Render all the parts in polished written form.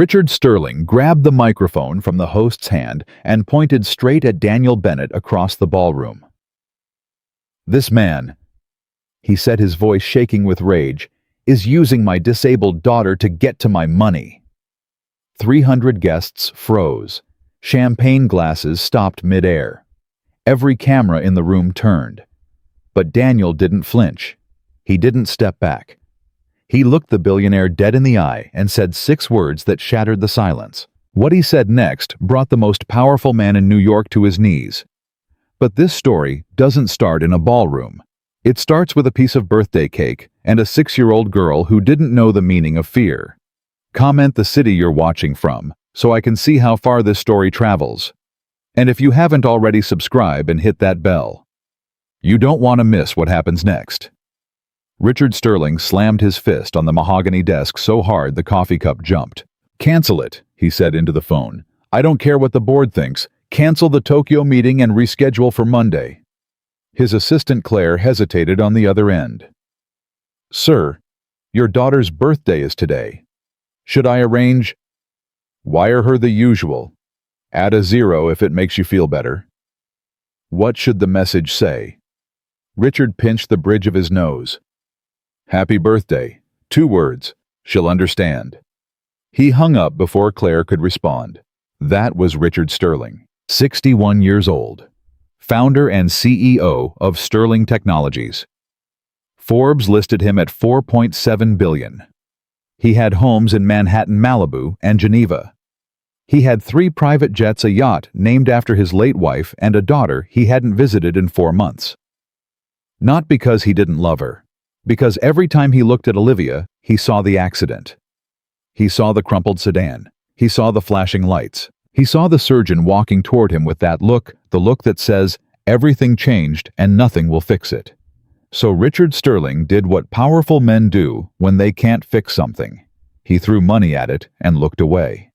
Richard Sterling grabbed the microphone from the host's hand and pointed straight at Daniel Bennett across the ballroom. "This man," he said, his voice shaking with rage, "is using my disabled daughter to get to my money." 300 guests froze. Champagne glasses stopped mid-air. Every camera in the room turned. But Daniel didn't flinch. He didn't step back. He looked the billionaire dead in the eye and said 6 words that shattered the silence. What he said next brought the most powerful man in New York to his knees. But this story doesn't start in a ballroom. It starts with a piece of birthday cake and a 6-year-old girl who didn't know the meaning of fear. Comment the city you're watching from, so I can see how far this story travels. And if you haven't already, subscribe and hit that bell. You don't want to miss what happens next. Richard Sterling slammed his fist on the mahogany desk so hard the coffee cup jumped. "Cancel it," he said into the phone. "I don't care what the board thinks. Cancel the Tokyo meeting and reschedule for Monday." His assistant Claire hesitated on the other end. "Sir, your daughter's birthday is today. Should I arrange?" "Wire her the usual. Add a 0 if it makes you feel better." "What should the message say?" Richard pinched the bridge of his nose. "Happy birthday. 2 words. She'll understand." He hung up before Claire could respond. That was Richard Sterling, 61 years old, founder and CEO of Sterling Technologies. Forbes listed him at $4.7 billion. He had homes in Manhattan, Malibu, and Geneva. He had 3 private jets, a yacht named after his late wife, and a daughter he hadn't visited in 4 months. Not because he didn't love her, because every time he looked at Olivia, he saw the accident. He saw the crumpled sedan. He saw the flashing lights. He saw the surgeon walking toward him with that look, the look that says, everything changed and nothing will fix it. So Richard Sterling did what powerful men do when they can't fix something. He threw money at it and looked away.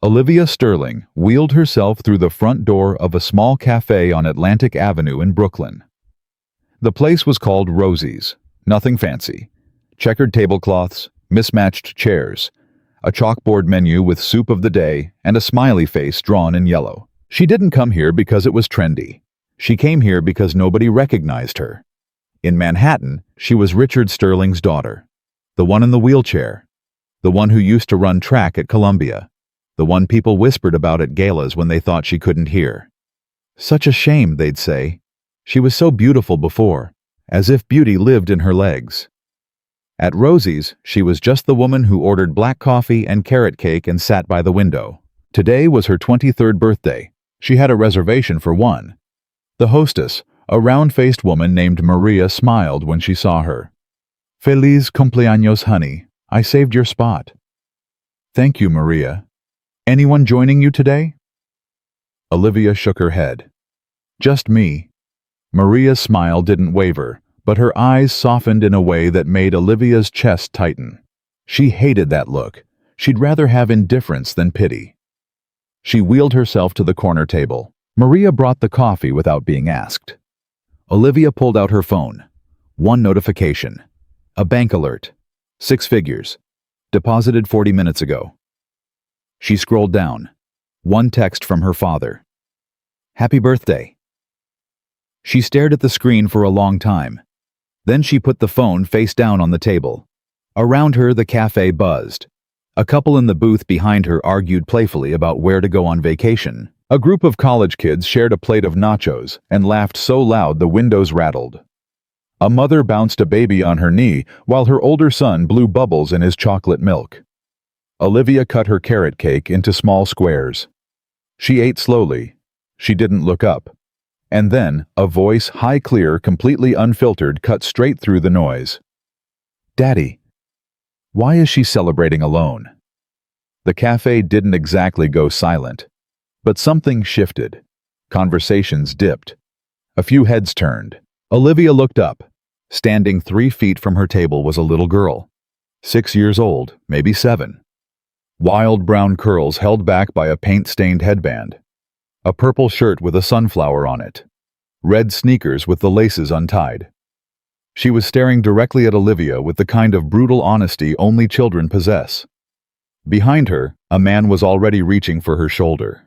Olivia Sterling wheeled herself through the front door of a small cafe on Atlantic Avenue in Brooklyn. The place was called Rosie's. Nothing fancy. Checkered tablecloths, mismatched chairs, a chalkboard menu with soup of the day, and a smiley face drawn in yellow. She didn't come here because it was trendy. She came here because nobody recognized her. In Manhattan, she was Richard Sterling's daughter, the one in the wheelchair, the one who used to run track at Columbia, the one people whispered about at galas when they thought she couldn't hear. Such a shame, they'd say. She was so beautiful before, as if beauty lived in her legs. At Rosie's, she was just the woman who ordered black coffee and carrot cake and sat by the window. Today was her 23rd birthday. She had a reservation for 1. The hostess, a round-faced woman named Maria, smiled when she saw her. "Feliz cumpleaños, honey. I saved your spot." "Thank you, Maria. Anyone joining you today?" Olivia shook her head. "Just me." Maria's smile didn't waver, but her eyes softened in a way that made Olivia's chest tighten. She hated that look. She'd rather have indifference than pity. She wheeled herself to the corner table. Maria brought the coffee without being asked. Olivia pulled out her phone. 1 notification. A bank alert. 6 figures. Deposited 40 minutes ago. She scrolled down. 1 text from her father. "Happy birthday." She stared at the screen for a long time. Then she put the phone face down on the table. Around her, the cafe buzzed. A couple in the booth behind her argued playfully about where to go on vacation. A group of college kids shared a plate of nachos and laughed so loud the windows rattled. A mother bounced a baby on her knee while her older son blew bubbles in his chocolate milk. Olivia cut her carrot cake into small squares. She ate slowly. She didn't look up. And then, a voice, high, clear, completely unfiltered, cut straight through the noise. "Daddy, why is she celebrating alone?" The cafe didn't exactly go silent. But something shifted. Conversations dipped. A few heads turned. Olivia looked up. Standing 3 feet from her table was a little girl. 6 years old, maybe 7. Wild brown curls held back by a paint-stained headband. A purple shirt with a sunflower on it. Red sneakers with the laces untied. She was staring directly at Olivia with the kind of brutal honesty only children possess. Behind her, a man was already reaching for her shoulder.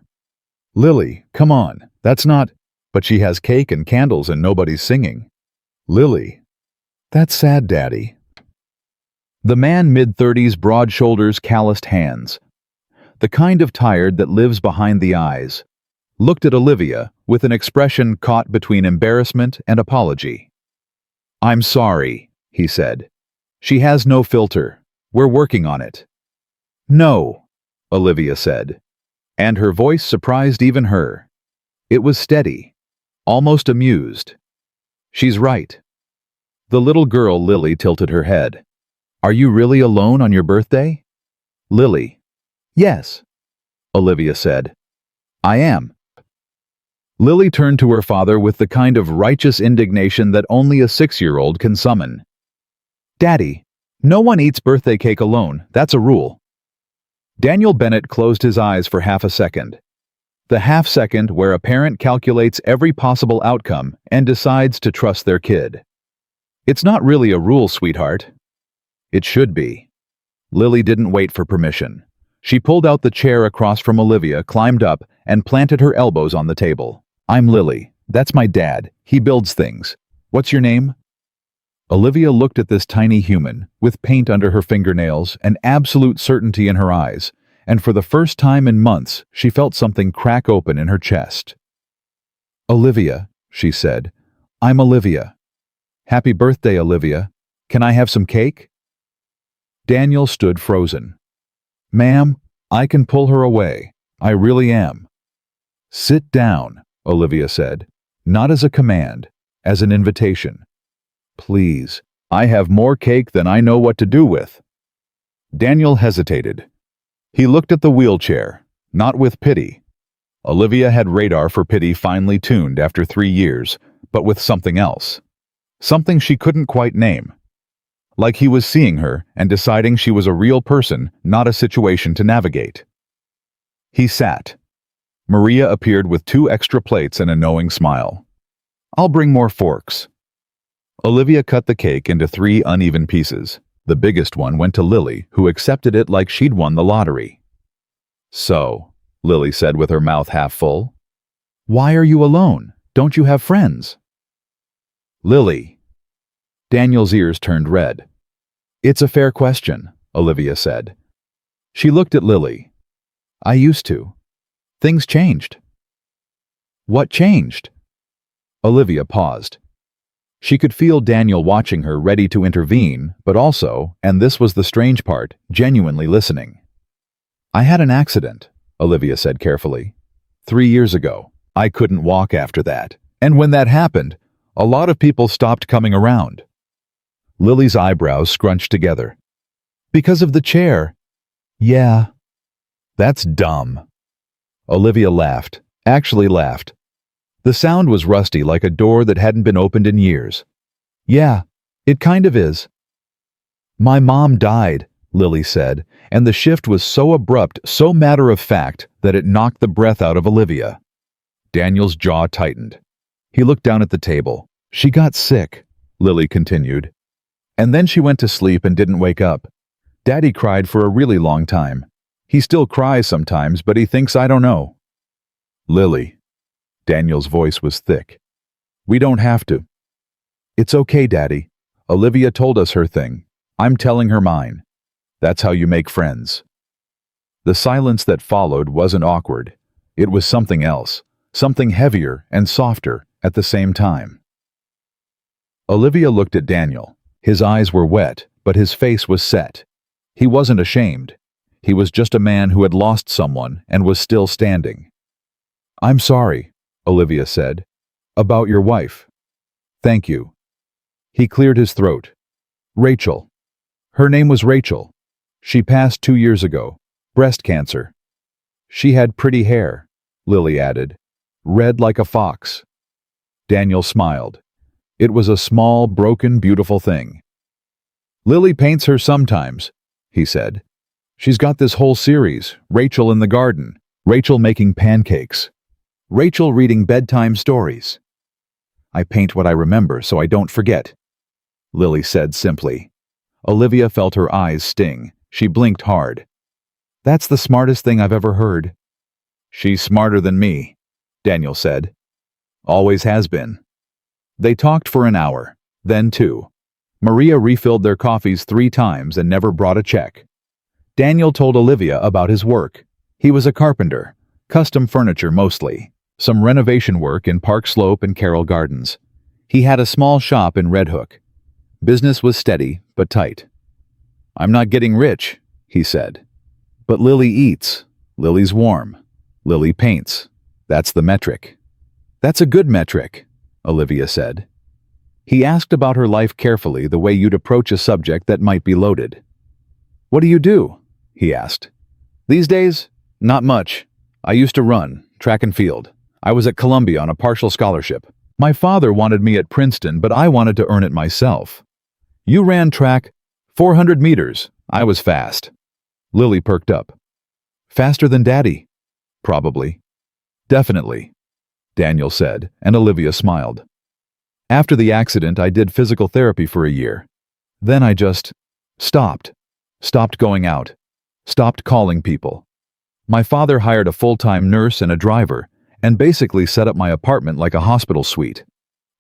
Lily, come on, that's not... But she has cake and candles and nobody's singing. Lily. That's sad, Daddy. The man, mid-30s, broad shoulders, calloused hands. The kind of tired that lives behind the eyes. Looked at Olivia with an expression caught between embarrassment and apology. I'm sorry, he said. She has no filter. We're working on it. No, Olivia said, and her voice surprised even her. It was steady, almost amused. She's right. The little girl, Lily, tilted her head. Are you really alone on your birthday? Lily. Yes, Olivia said. I am. Lily turned to her father with the kind of righteous indignation that only a 6-year-old can summon. Daddy, no one eats birthday cake alone, that's a rule. Daniel Bennett closed his eyes for half a second. The half second where a parent calculates every possible outcome and decides to trust their kid. It's not really a rule, sweetheart. It should be. Lily didn't wait for permission. She pulled out the chair across from Olivia, climbed up, and planted her elbows on the table. I'm Lily. That's my dad. He builds things. What's your name? Olivia looked at this tiny human, with paint under her fingernails and absolute certainty in her eyes, and for the first time in months, she felt something crack open in her chest. Olivia, she said. I'm Olivia. Happy birthday, Olivia. Can I have some cake? Daniel stood frozen. Ma'am, I can pull her away. I really am. Sit down, Olivia said, not as a command, as an invitation. Please, I have more cake than I know what to do with. Daniel hesitated. He looked at the wheelchair, not with pity. Olivia had radar for pity finely tuned after 3 years, but with something else. Something she couldn't quite name. Like he was seeing her and deciding she was a real person, not a situation to navigate. He sat. Maria appeared with 2 extra plates and a knowing smile. I'll bring more forks. Olivia cut the cake into 3 uneven pieces. The biggest one went to Lily, who accepted it like she'd won the lottery. So, Lily said with her mouth half full, why are you alone? Don't you have friends? Lily. Daniel's ears turned red. It's a fair question, Olivia said. She looked at Lily. I used to. Things changed. What changed? Olivia paused. She could feel Daniel watching her, ready to intervene, but also, and this was the strange part, genuinely listening. I had an accident, Olivia said carefully. 3 years ago. I couldn't walk after that. And when that happened, a lot of people stopped coming around. Lily's eyebrows scrunched together. Because of the chair. Yeah. That's dumb. Olivia laughed, actually laughed. The sound was rusty, like a door that hadn't been opened in years. Yeah, it kind of is. My mom died, Lily said, and the shift was so abrupt, so matter-of-fact, that it knocked the breath out of Olivia. Daniel's jaw tightened. He looked down at the table. She got sick, Lily continued. And then she went to sleep and didn't wake up. Daddy cried for a really long time. He still cries sometimes, but he thinks I don't know. Lily. Daniel's voice was thick. We don't have to. It's okay, Daddy. Olivia told us her thing. I'm telling her mine. That's how you make friends. The silence that followed wasn't awkward. It was something else, something heavier and softer at the same time. Olivia looked at Daniel. His eyes were wet, but his face was set. He wasn't ashamed. He was just a man who had lost someone and was still standing. I'm sorry, Olivia said. About your wife. Thank you. He cleared his throat. Rachel. Her name was Rachel. She passed 2 years ago. Breast cancer. She had pretty hair, Lily added. Red like a fox. Daniel smiled. It was a small, broken, beautiful thing. Lily paints her sometimes, he said. She's got this whole series, Rachel in the garden, Rachel making pancakes, Rachel reading bedtime stories. I paint what I remember so I don't forget, Lily said simply. Olivia felt her eyes sting. She blinked hard. That's the smartest thing I've ever heard. She's smarter than me, Daniel said. Always has been. They talked for an hour, then 2. Maria refilled their coffees 3 times and never brought a check. Daniel told Olivia about his work. He was a carpenter, custom furniture mostly, some renovation work in Park Slope and Carroll Gardens. He had a small shop in Red Hook. Business was steady, but tight. I'm not getting rich, he said. But Lily eats. Lily's warm. Lily paints. That's the metric. That's a good metric, Olivia said. He asked about her life carefully, the way you'd approach a subject that might be loaded. What do you do? He asked. These days, not much. I used to run, track and field. I was at Columbia on a partial scholarship. My father wanted me at Princeton, but I wanted to earn it myself. You ran track, 400 meters. I was fast. Lily perked up. Faster than Daddy? Probably. Definitely, Daniel said, and Olivia smiled. After the accident, I did physical therapy for a year. Then I just stopped going out, stopped calling people. My father hired a full-time nurse and a driver, and basically set up my apartment like a hospital suite.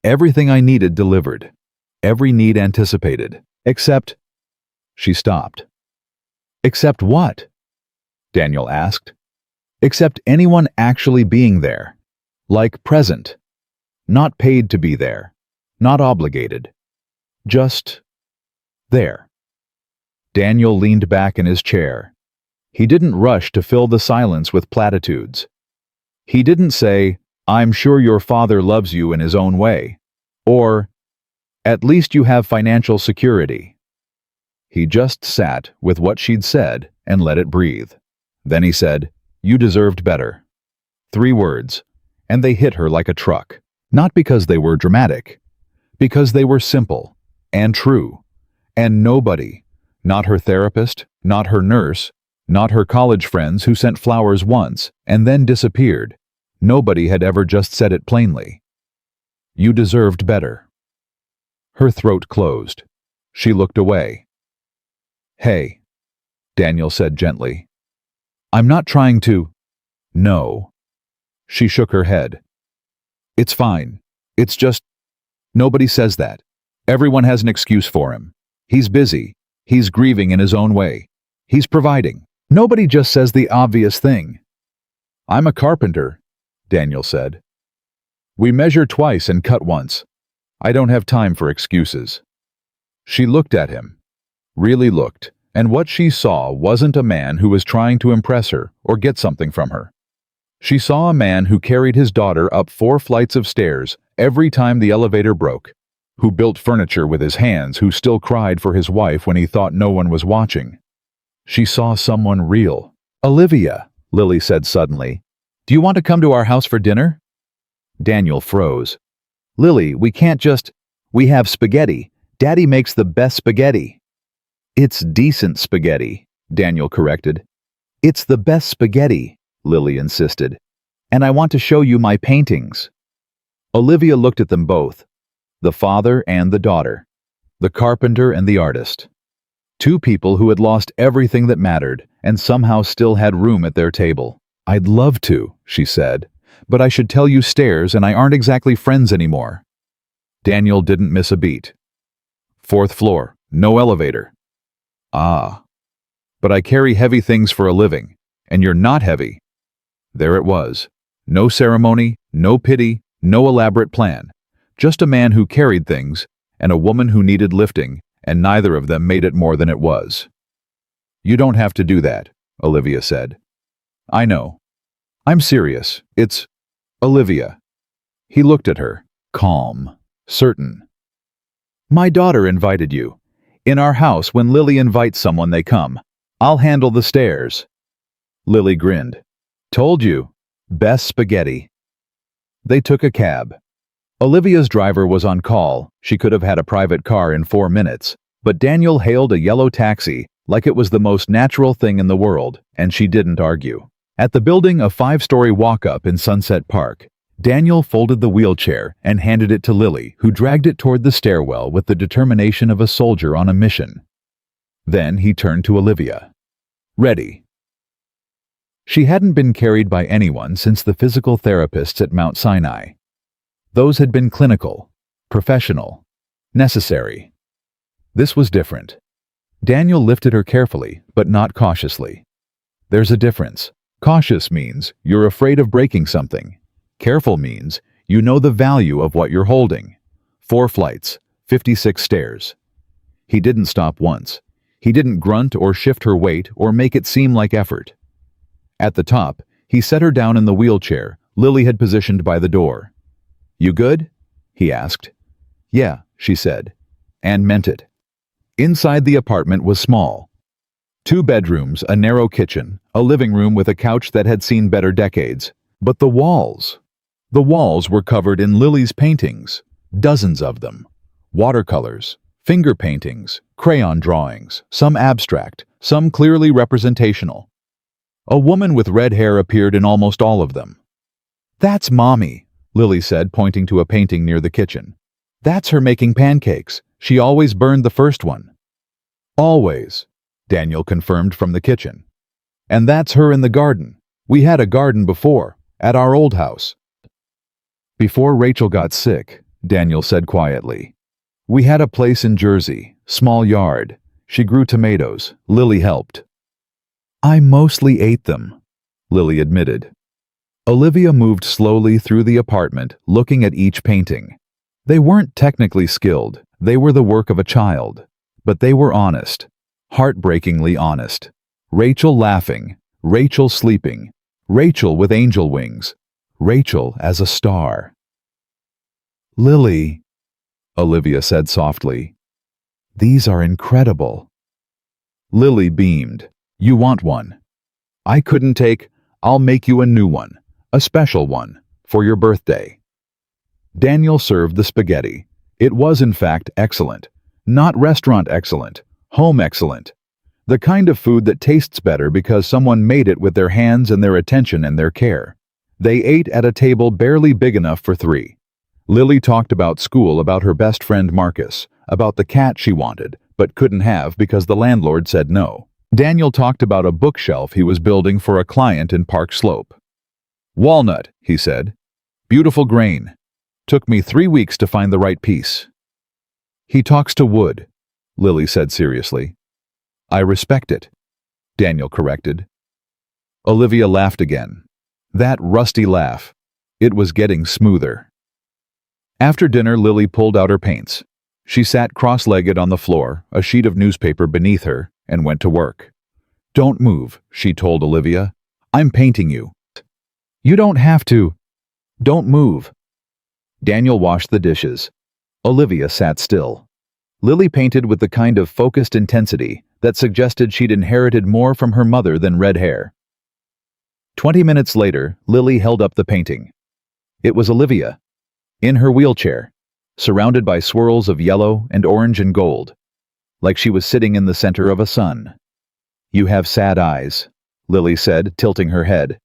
Everything I needed delivered. Every need anticipated. Except... She stopped. Except what? Daniel asked. Except anyone actually being there. Like present. Not paid to be there. Not obligated. Just... there. Daniel leaned back in his chair. He didn't rush to fill the silence with platitudes. He didn't say, I'm sure your father loves you in his own way, or, at least you have financial security. He just sat with what she'd said and let it breathe. Then he said, you deserved better. 3 words, and they hit her like a truck. Not because they were dramatic, because they were simple and true, and nobody, not her therapist, not her nurse, not her college friends who sent flowers once and then disappeared. Nobody had ever just said it plainly. You deserved better. Her throat closed. She looked away. Hey, Daniel said gently. I'm not trying to... No. She shook her head. It's fine. It's just... Nobody says that. Everyone has an excuse for him. He's busy. He's grieving in his own way. He's providing. Nobody just says the obvious thing. I'm a carpenter, Daniel said. We measure twice and cut once. I don't have time for excuses. She looked at him. Really looked, and what she saw wasn't a man who was trying to impress her or get something from her. She saw a man who carried his daughter up 4 flights of stairs every time the elevator broke, who built furniture with his hands, who still cried for his wife when he thought no one was watching. She saw someone real. Olivia, Lily said suddenly, do you want to come to our house for dinner? Daniel froze. Lily, we can't just... We have spaghetti. Daddy makes the best spaghetti. It's decent spaghetti, Daniel corrected. It's the best spaghetti, Lily insisted. And I want to show you my paintings. Olivia looked at them both, the father and the daughter, the carpenter and the artist. 2 people who had lost everything that mattered and somehow still had room at their table. I'd love to, she said, but I should tell you stairs and I aren't exactly friends anymore. Daniel didn't miss a beat. 4th floor, no elevator. Ah. But I carry heavy things for a living, and you're not heavy. There it was. No ceremony, no pity, no elaborate plan. Just a man who carried things, and a woman who needed lifting, and neither of them made it more than it was. You don't have to do that, Olivia said. I know. I'm serious. It's... Olivia. He looked at her, calm, certain. My daughter invited you. In our house, when Lily invites someone, they come. I'll handle the stairs. Lily grinned. Told you. Best spaghetti. They took a cab. Olivia's driver was on call. She could have had a private car in 4 minutes, but Daniel hailed a yellow taxi like it was the most natural thing in the world, and she didn't argue. At the building, a 5-story walk-up in Sunset Park, Daniel folded the wheelchair and handed it to Lily, who dragged it toward the stairwell with the determination of a soldier on a mission. Then he turned to Olivia. Ready. She hadn't been carried by anyone since the physical therapists at Mount Sinai. Those had been clinical, professional, necessary. This was different. Daniel lifted her carefully, but not cautiously. There's a difference. Cautious means you're afraid of breaking something. Careful means you know the value of what you're holding. 4 flights, 56 stairs. He didn't stop once. He didn't grunt or shift her weight or make it seem like effort. At the top, he set her down in the wheelchair Lily had positioned by the door. "You good?" he asked. "Yeah," she said, and meant it. Inside the apartment was small. 2 bedrooms, a narrow kitchen, a living room with a couch that had seen better decades. But the walls were covered in Lily's paintings, dozens of them. Watercolors, finger paintings, crayon drawings, some abstract, some clearly representational. A woman with red hair appeared in almost all of them. "That's Mommy," Lily said, pointing to a painting near the kitchen. "That's her making pancakes. She always burned the first one." "Always," Daniel confirmed from the kitchen. "And that's her in the garden. We had a garden before, at our old house." "Before Rachel got sick," Daniel said quietly. "We had a place in Jersey, small yard. She grew tomatoes. Lily helped." "I mostly ate them," Lily admitted. Olivia moved slowly through the apartment, looking at each painting. They weren't technically skilled. They were the work of a child. But they were honest. Heartbreakingly honest. Rachel laughing. Rachel sleeping. Rachel with angel wings. Rachel as a star. "Lily," Olivia said softly, "these are incredible." Lily beamed. "You want one?" "I couldn't take. I'll make you a new one. A special one. For your birthday." Daniel served the spaghetti. It was in fact excellent. Not restaurant excellent. Home excellent. The kind of food that tastes better because someone made it with their hands and their attention and their care. They ate at a table barely big enough for 3. Lily talked about school, about her best friend Marcus, about the cat she wanted, but couldn't have because the landlord said no. Daniel talked about a bookshelf he was building for a client in Park Slope. "Walnut," he said. "Beautiful grain. Took me 3 weeks to find the right piece." "He talks to wood," Lily said seriously. "I respect it," Daniel corrected. Olivia laughed again. That rusty laugh. It was getting smoother. After dinner, Lily pulled out her paints. She sat cross-legged on the floor, a sheet of newspaper beneath her, and went to work. "Don't move," she told Olivia. "I'm painting you." "You don't have to." "Don't move." Daniel washed the dishes. Olivia sat still. Lily painted with the kind of focused intensity that suggested she'd inherited more from her mother than red hair. 20 minutes later, Lily held up the painting. It was Olivia, in her wheelchair, surrounded by swirls of yellow and orange and gold, like she was sitting in the center of a sun. "You have sad eyes," Lily said, tilting her head.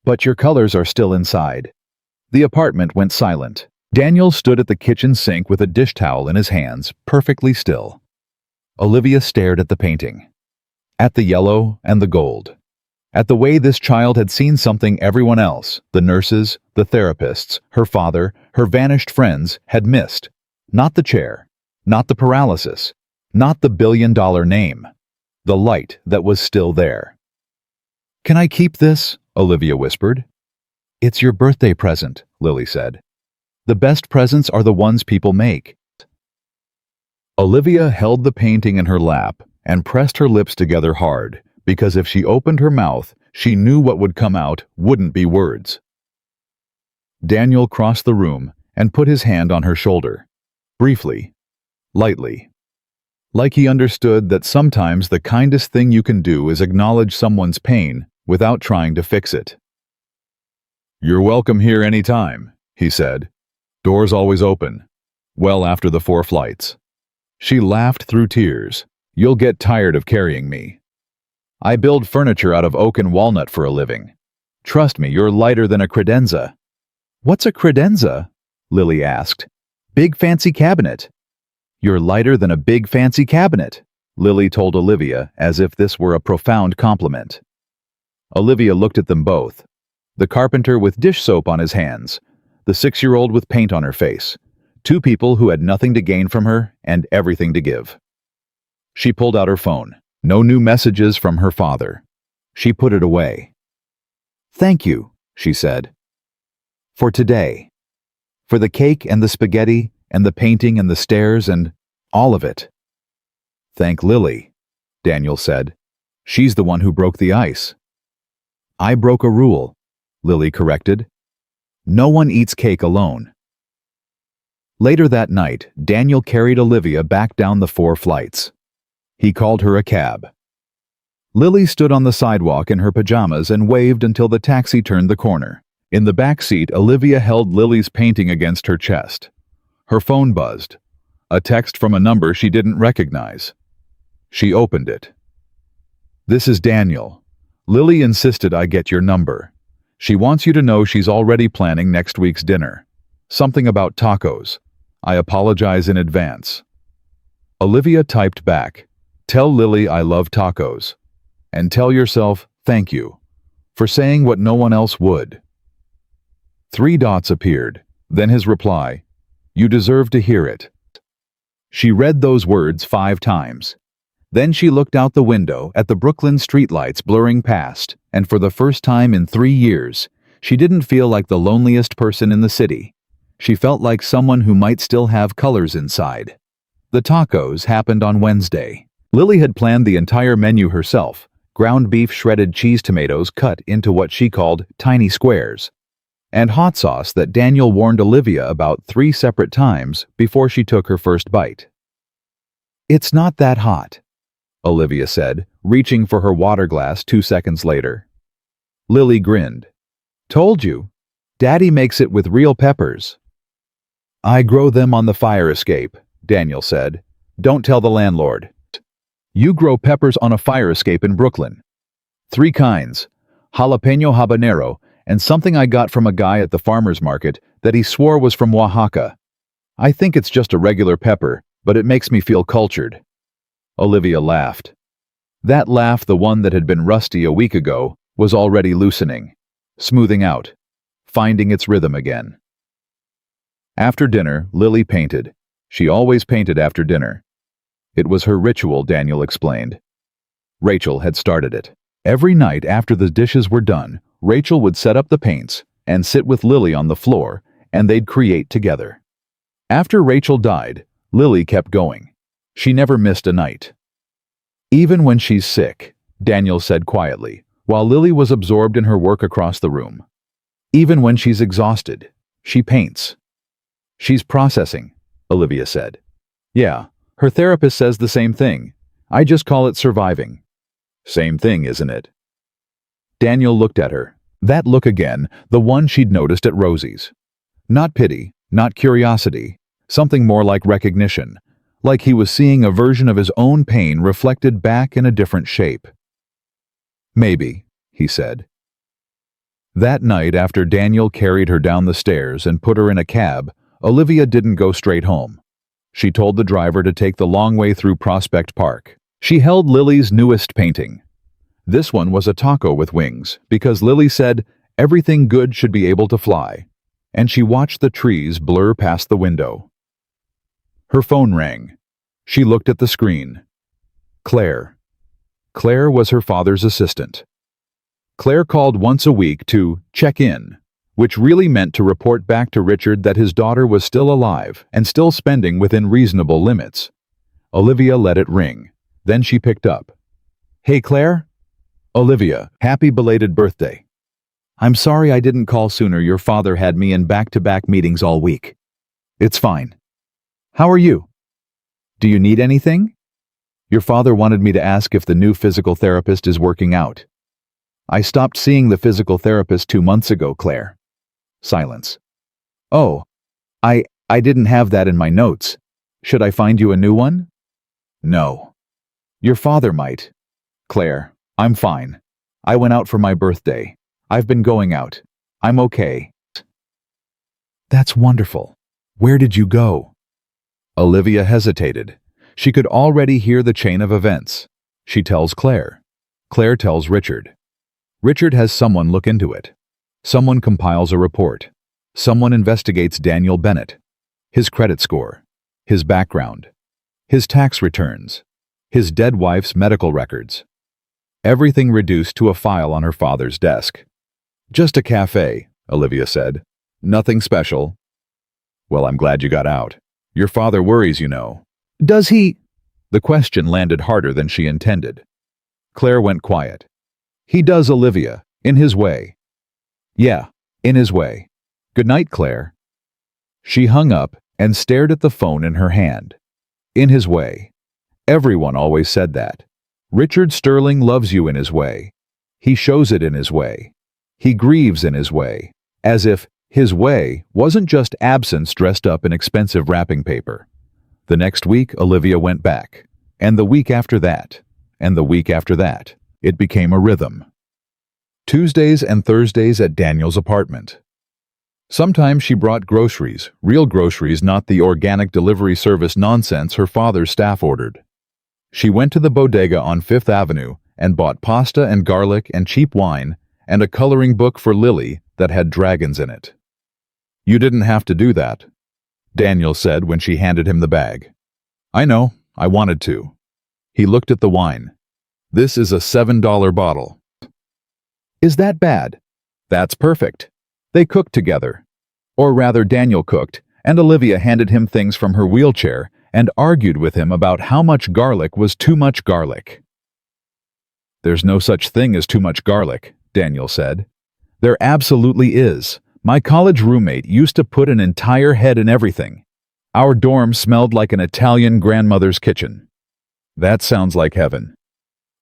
"But your colors are still inside." The apartment went silent. Daniel stood at the kitchen sink with a dish towel in his hands, perfectly still. Olivia stared at the painting. At the yellow and the gold. At the way this child had seen something everyone else, the nurses, the therapists, her father, her vanished friends, had missed. Not the chair. Not the paralysis. Not the billion-dollar name. The light that was still there. "Can I keep this?" Olivia whispered. "It's your birthday present," Lily said. "The best presents are the ones people make." Olivia held the painting in her lap and pressed her lips together hard, because if she opened her mouth, she knew what would come out wouldn't be words. Daniel crossed the room and put his hand on her shoulder. Briefly, lightly. Like he understood that sometimes the kindest thing you can do is acknowledge someone's pain without trying to fix it. "You're welcome here any time," he said. "Doors always open. Well after the 4 flights." She laughed through tears. "You'll get tired of carrying me. I build furniture out of oak and walnut for a living. Trust me, you're lighter than a credenza." "What's a credenza?" Lily asked. "Big fancy cabinet." "You're lighter than a big fancy cabinet," Lily told Olivia as if this were a profound compliment. Olivia looked at them both. The carpenter with dish soap on his hands, the 6-year-old with paint on her face. Two people who had nothing to gain from her and everything to give. She pulled out her phone. No new messages from her father. She put it away. "Thank you," she said. "For today. For the cake and the spaghetti and the painting and the stairs and all of it." "Thank Lily," Daniel said. "She's the one who broke the ice." "I broke a rule," Lily corrected. "No one eats cake alone." Later that night, Daniel carried Olivia back down the 4 flights. He called her a cab. Lily stood on the sidewalk in her pajamas and waved until the taxi turned the corner. In the back seat, Olivia held Lily's painting against her chest. Her phone buzzed. A text from a number she didn't recognize. She opened it. "This is Daniel. Lily insisted I get your number. She wants you to know she's already planning next week's dinner. Something about tacos. I apologize in advance." Olivia typed back, "Tell Lily I love tacos. And tell yourself thank you for saying what no one else would." 3 dots appeared, then his reply, "You deserve to hear it." She read those words 5 times. Then she looked out the window at the Brooklyn streetlights blurring past, and for the first time in 3 years, she didn't feel like the loneliest person in the city. She felt like someone who might still have colors inside. The tacos happened on Wednesday. Lily had planned the entire menu herself. Ground beef, shredded cheese, tomatoes cut into what she called tiny squares, and hot sauce that Daniel warned Olivia about 3 separate times before she took her first bite. "It's not that hot," Olivia said, reaching for her water glass 2 seconds later. Lily grinned. "Told you. Daddy makes it with real peppers." "I grow them on the fire escape," Daniel said. "Don't tell the landlord." "You grow peppers on a fire escape in Brooklyn. 3 kinds, jalapeno habanero, and something I got from a guy at the farmer's market that he swore was from Oaxaca. I think it's just a regular pepper, but it makes me feel cultured." Olivia laughed. That laugh, the one that had been rusty a week ago, was already loosening, smoothing out, finding its rhythm again. After dinner, Lily painted. She always painted after dinner. It was her ritual, Daniel explained. Rachel had started it. Every night after the dishes were done, Rachel would set up the paints and sit with Lily on the floor, and they'd create together. After Rachel died, Lily kept going. She never missed a night. "Even when she's sick," Daniel said quietly, while Lily was absorbed in her work across the room. "Even when she's exhausted, she paints." "She's processing," Olivia said. "Yeah. Her therapist says the same thing. I just call it surviving." "Same thing, isn't it?" Daniel looked at her. That look again, the one she'd noticed at Rosie's. Not pity, not curiosity, something more like recognition, like he was seeing a version of his own pain reflected back in a different shape. "Maybe," he said. That night, after Daniel carried her down the stairs and put her in a cab, Olivia didn't go straight home. She told the driver to take the long way through Prospect Park. She held Lily's newest painting. This one was a taco with wings, because Lily said everything good should be able to fly, and she watched the trees blur past the window. Her phone rang. She looked at the screen. Claire. Claire was her father's assistant. Claire called once a week to check in, which really meant to report back to Richard that his daughter was still alive and still spending within reasonable limits. Olivia let it ring. Then she picked up. "Hey, Claire?" "Olivia, happy belated birthday. I'm sorry I didn't call sooner. Your father had me in back-to-back meetings all week." "It's fine. How are you? Do you need anything?" "Your father wanted me to ask if the new physical therapist is working out." "I stopped seeing the physical therapist 2 months ago, Claire." Silence. "Oh, I didn't have that in my notes. Should I find you a new one?" "No. Your father might." "Claire, I'm fine. I went out for my birthday. I've been going out. I'm okay." "That's wonderful. Where did you go?" Olivia hesitated. She could already hear the chain of events. She tells Claire. Claire tells Richard. Richard has someone look into it. Someone compiles a report. Someone investigates Daniel Bennett, his credit score, his background, his tax returns, his dead wife's medical records. Everything reduced to a file on her father's desk. "Just a cafe," Olivia said. "Nothing special." "Well, I'm glad you got out. Your father worries, you know." "Does he?" The question landed harder than she intended. Claire went quiet. "He does, Olivia, in his way." "Yeah, in his way. Good night, Claire." She hung up and stared at the phone in her hand. In his way. Everyone always said that. Richard Sterling loves you in his way. He shows it in his way. He grieves in his way, as if his way wasn't just absence dressed up in expensive wrapping paper. The next week, Olivia went back, and the week after that, and the week after that. It became a rhythm. Tuesdays and Thursdays at Daniel's apartment. Sometimes she brought groceries, real groceries, not the organic delivery service nonsense her father's staff ordered. She went to the bodega on Fifth Avenue and bought pasta and garlic and cheap wine and a coloring book for Lily that had dragons in it. "You didn't have to do that," Daniel said when she handed him the bag. "I know, I wanted to." He looked at the wine. "This is a $7 bottle." "Is that bad?" "That's perfect." They cooked together. Or rather, Daniel cooked, and Olivia handed him things from her wheelchair and argued with him about how much garlic was too much garlic. "There's no such thing as too much garlic," Daniel said. "There absolutely is. My college roommate used to put an entire head in everything. Our dorm smelled like an Italian grandmother's kitchen." "That sounds like heaven."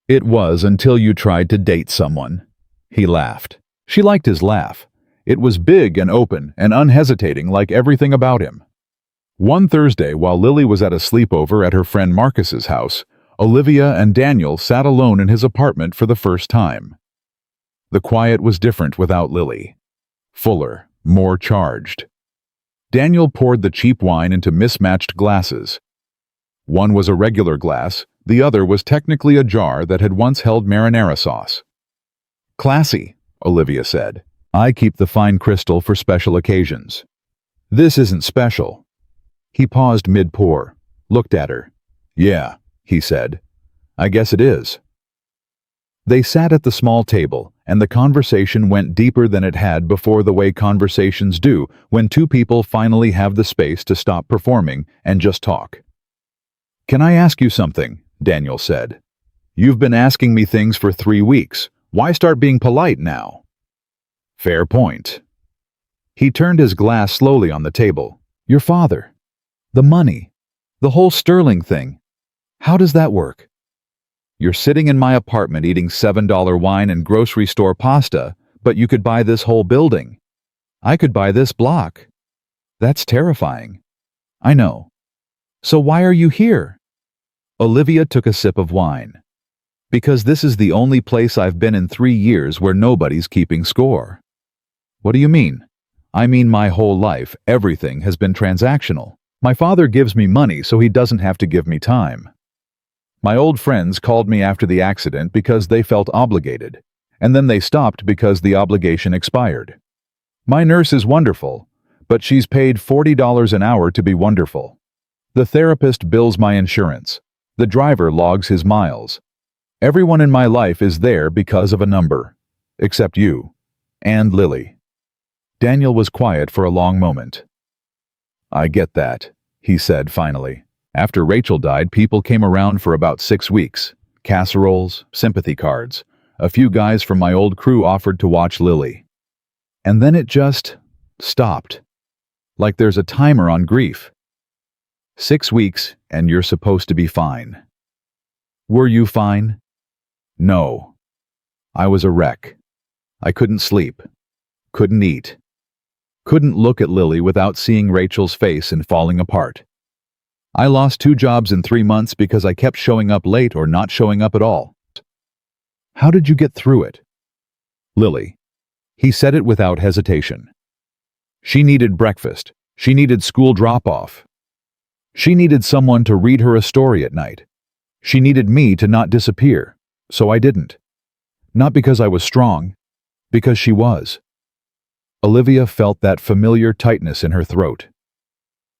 "It was until you tried to date someone." He laughed. She liked his laugh. It was big and open and unhesitating, like everything about him. One Thursday, while Lily was at a sleepover at her friend Marcus's house, Olivia and Daniel sat alone in his apartment for the first time. The quiet was different without Lily. Fuller, more charged. Daniel poured the cheap wine into mismatched glasses. One was a regular glass, the other was technically a jar that had once held marinara sauce. "Classy," Olivia said. "I keep the fine crystal for special occasions." "This isn't special." He paused mid-pour, looked at her. "Yeah," he said. "I guess it is." They sat at the small table, and the conversation went deeper than it had before, the way conversations do when two people finally have the space to stop performing and just talk. "Can I ask you something?" Daniel said. "You've been asking me things for 3 weeks. Why start being polite now?" "Fair point." He turned his glass slowly on the table. "Your father. The money. The whole Sterling thing. How does that work? You're sitting in my apartment eating $7 wine and grocery store pasta, but you could buy this whole building. I could buy this block. That's terrifying." "I know. So why are you here?" Olivia took a sip of wine. "Because this is the only place I've been in 3 years where nobody's keeping score." "What do you mean?" "I mean my whole life, everything has been transactional. My father gives me money so he doesn't have to give me time. My old friends called me after the accident because they felt obligated, and then they stopped because the obligation expired. My nurse is wonderful, but she's paid $40 an hour to be wonderful. The therapist bills my insurance. The driver logs his miles. Everyone in my life is there because of a number. Except you. And Lily." Daniel was quiet for a long moment. "I get that," he said finally. "After Rachel died, people came around for about 6 weeks. Casseroles, sympathy cards. A few guys from my old crew offered to watch Lily. And then it just stopped. Like there's a timer on grief. 6 weeks, and you're supposed to be fine." "Were you fine?" "No. I was a wreck. I couldn't sleep. Couldn't eat. Couldn't look at Lily without seeing Rachel's face and falling apart. I lost 2 jobs in 3 months because I kept showing up late or not showing up at all." "How did you get through it?" "Lily." He said it without hesitation. "She needed breakfast. She needed school drop-off. She needed someone to read her a story at night. She needed me to not disappear, so I didn't. Not because I was strong, because she was. Olivia felt that familiar tightness in her throat.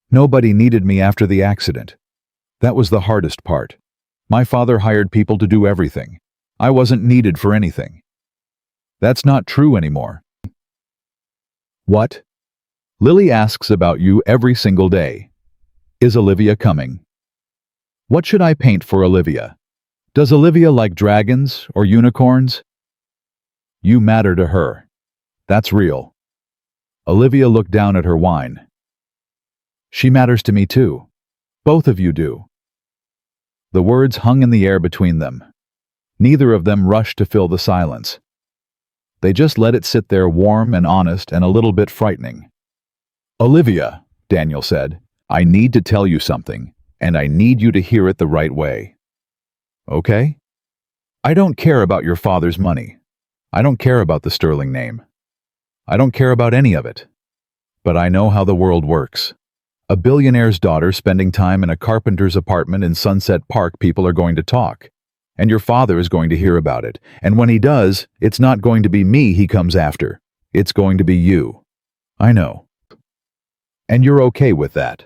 Nobody needed me after the accident. That was the hardest part. My father hired people to do everything. I wasn't needed for anything. That's not true anymore. What? Lily asks about you every single day. Is Olivia coming? What should I paint for Olivia? Does Olivia like dragons or unicorns? You matter to her. That's real. Olivia looked down at her wine. She matters to me too. Both of you do. The words hung in the air between them. Neither of them rushed to fill the silence. They just let it sit there warm and honest and a little bit frightening. Olivia, Daniel said, I need to tell you something, and I need you to hear it the right way. Okay? I don't care about your father's money. I don't care about the sterling name. I don't care about any of it. But I know how the world works. A billionaire's daughter spending time in a carpenter's apartment in Sunset Park, people are going to talk. And your father is going to hear about it. And when he does, it's not going to be me he comes after. It's going to be you. I know. And you're okay with that.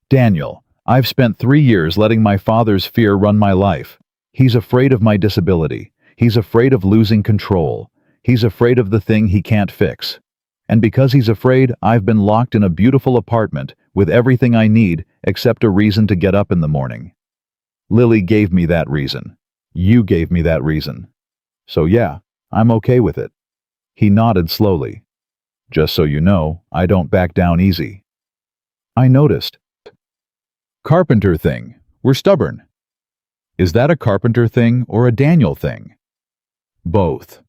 Daniel, I've spent 3 years letting my father's fear run my life. He's afraid of my disability. He's afraid of losing control. He's afraid of the thing he can't fix. And because he's afraid, I've been locked in a beautiful apartment with everything I need except a reason to get up in the morning. Lily gave me that reason. You gave me that reason. So yeah, I'm okay with it. He nodded slowly. Just so you know, I don't back down easy. I noticed. Carpenter thing. We're stubborn. Is that a Carpenter thing or a Daniel thing? Both.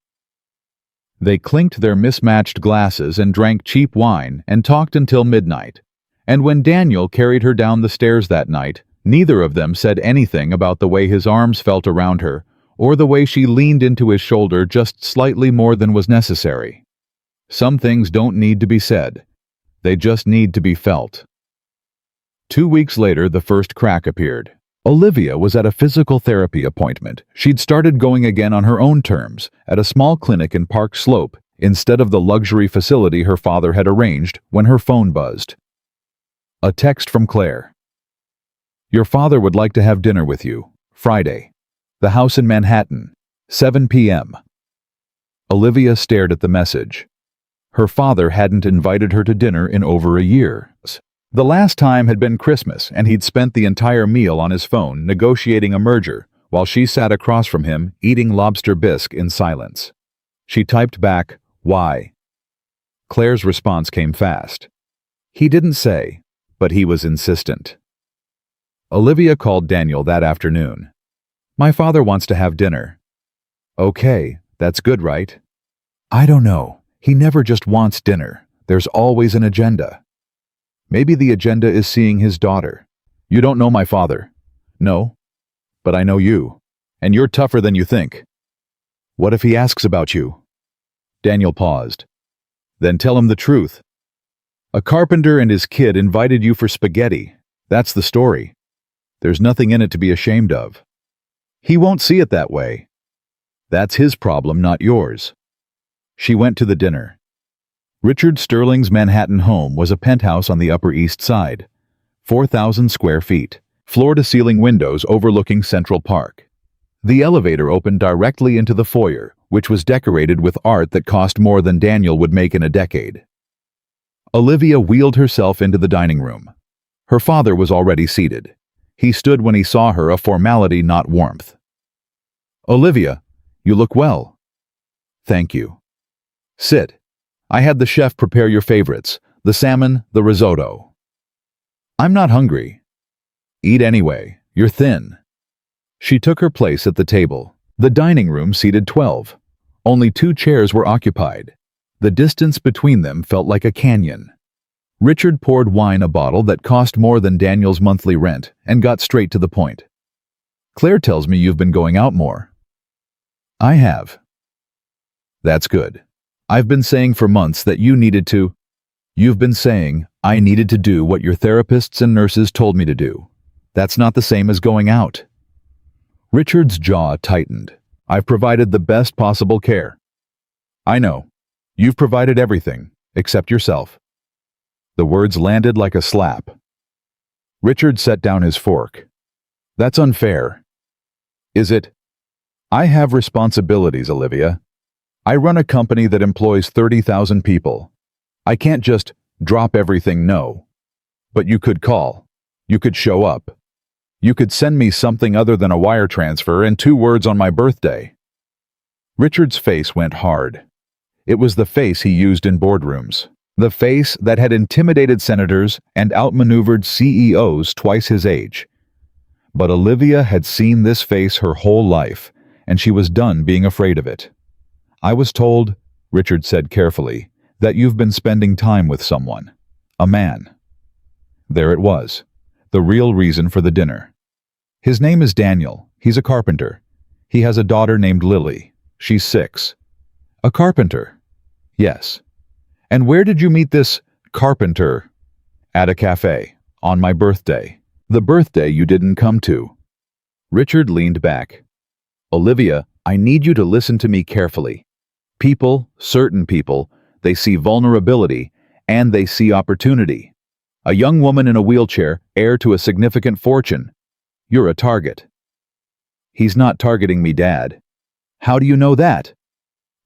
They clinked their mismatched glasses and drank cheap wine and talked until midnight. And when Daniel carried her down the stairs that night, neither of them said anything about the way his arms felt around her or the way she leaned into his shoulder just slightly more than was necessary. Some things don't need to be said. They just need to be felt. 2 weeks later, the first crack appeared. Olivia was at a physical therapy appointment. She'd started going again on her own terms, at a small clinic in Park Slope, instead of the luxury facility her father had arranged, when her phone buzzed. A text from Claire. Your father would like to have dinner with you. Friday. The house in Manhattan. 7 p.m. Olivia stared at the message. Her father hadn't invited her to dinner in over a year. The last time had been Christmas, and he'd spent the entire meal on his phone negotiating a merger, while she sat across from him eating lobster bisque in silence. She typed back, "Why?" Claire's response came fast. He didn't say, but he was insistent. Olivia called Daniel that afternoon. My father wants to have dinner. Okay, that's good, right? I don't know. He never just wants dinner. There's always an agenda. Maybe the agenda is seeing his daughter. You don't know my father. No, but I know you. And you're tougher than you think. What if he asks about you? Daniel paused. Then tell him the truth. A carpenter and his kid invited you for spaghetti. That's the story. There's nothing in it to be ashamed of. He won't see it that way. That's his problem, not yours. She went to the dinner. Richard Sterling's Manhattan home was a penthouse on the Upper East Side, 4,000 square feet, floor-to-ceiling windows overlooking Central Park. The elevator opened directly into the foyer, which was decorated with art that cost more than Daniel would make in a decade. Olivia wheeled herself into the dining room. Her father was already seated. He stood when he saw her, a formality, not warmth. Olivia, you look well. Thank you. Sit. I had the chef prepare your favorites, the salmon, the risotto. I'm not hungry. Eat anyway, you're thin. She took her place at the table. The dining room seated 12. Only 2 chairs were occupied. The distance between them felt like a canyon. Richard poured wine a bottle that cost more than Daniel's monthly rent and got straight to the point. Claire tells me you've been going out more. I have. That's good. I've been saying for months that you needed to. You've been saying I needed to do what your therapists and nurses told me to do. That's not the same as going out. Richard's jaw tightened. I've provided the best possible care. I know. You've provided everything, except yourself. The words landed like a slap. Richard set down his fork. That's unfair. Is it? I have responsibilities, Olivia. I run a company that employs 30,000 people. I can't just drop everything, no. But you could call. You could show up. You could send me something other than a wire transfer and 2 words on my birthday. Richard's face went hard. It was the face he used in boardrooms. The face that had intimidated senators and outmaneuvered CEOs twice his age. But Olivia had seen this face her whole life, and she was done being afraid of it. I was told, Richard said carefully, that you've been spending time with someone. A man. There it was. The real reason for the dinner. His name is Daniel. He's a carpenter. He has a daughter named Lily. She's 6. A carpenter? Yes. And where did you meet this carpenter? At a cafe. On my birthday. The birthday you didn't come to. Richard leaned back. Olivia, I need you to listen to me carefully. People, certain people, they see vulnerability and they see opportunity. A young woman in a wheelchair, heir to a significant fortune. You're a target. He's not targeting me, Dad. How do you know that?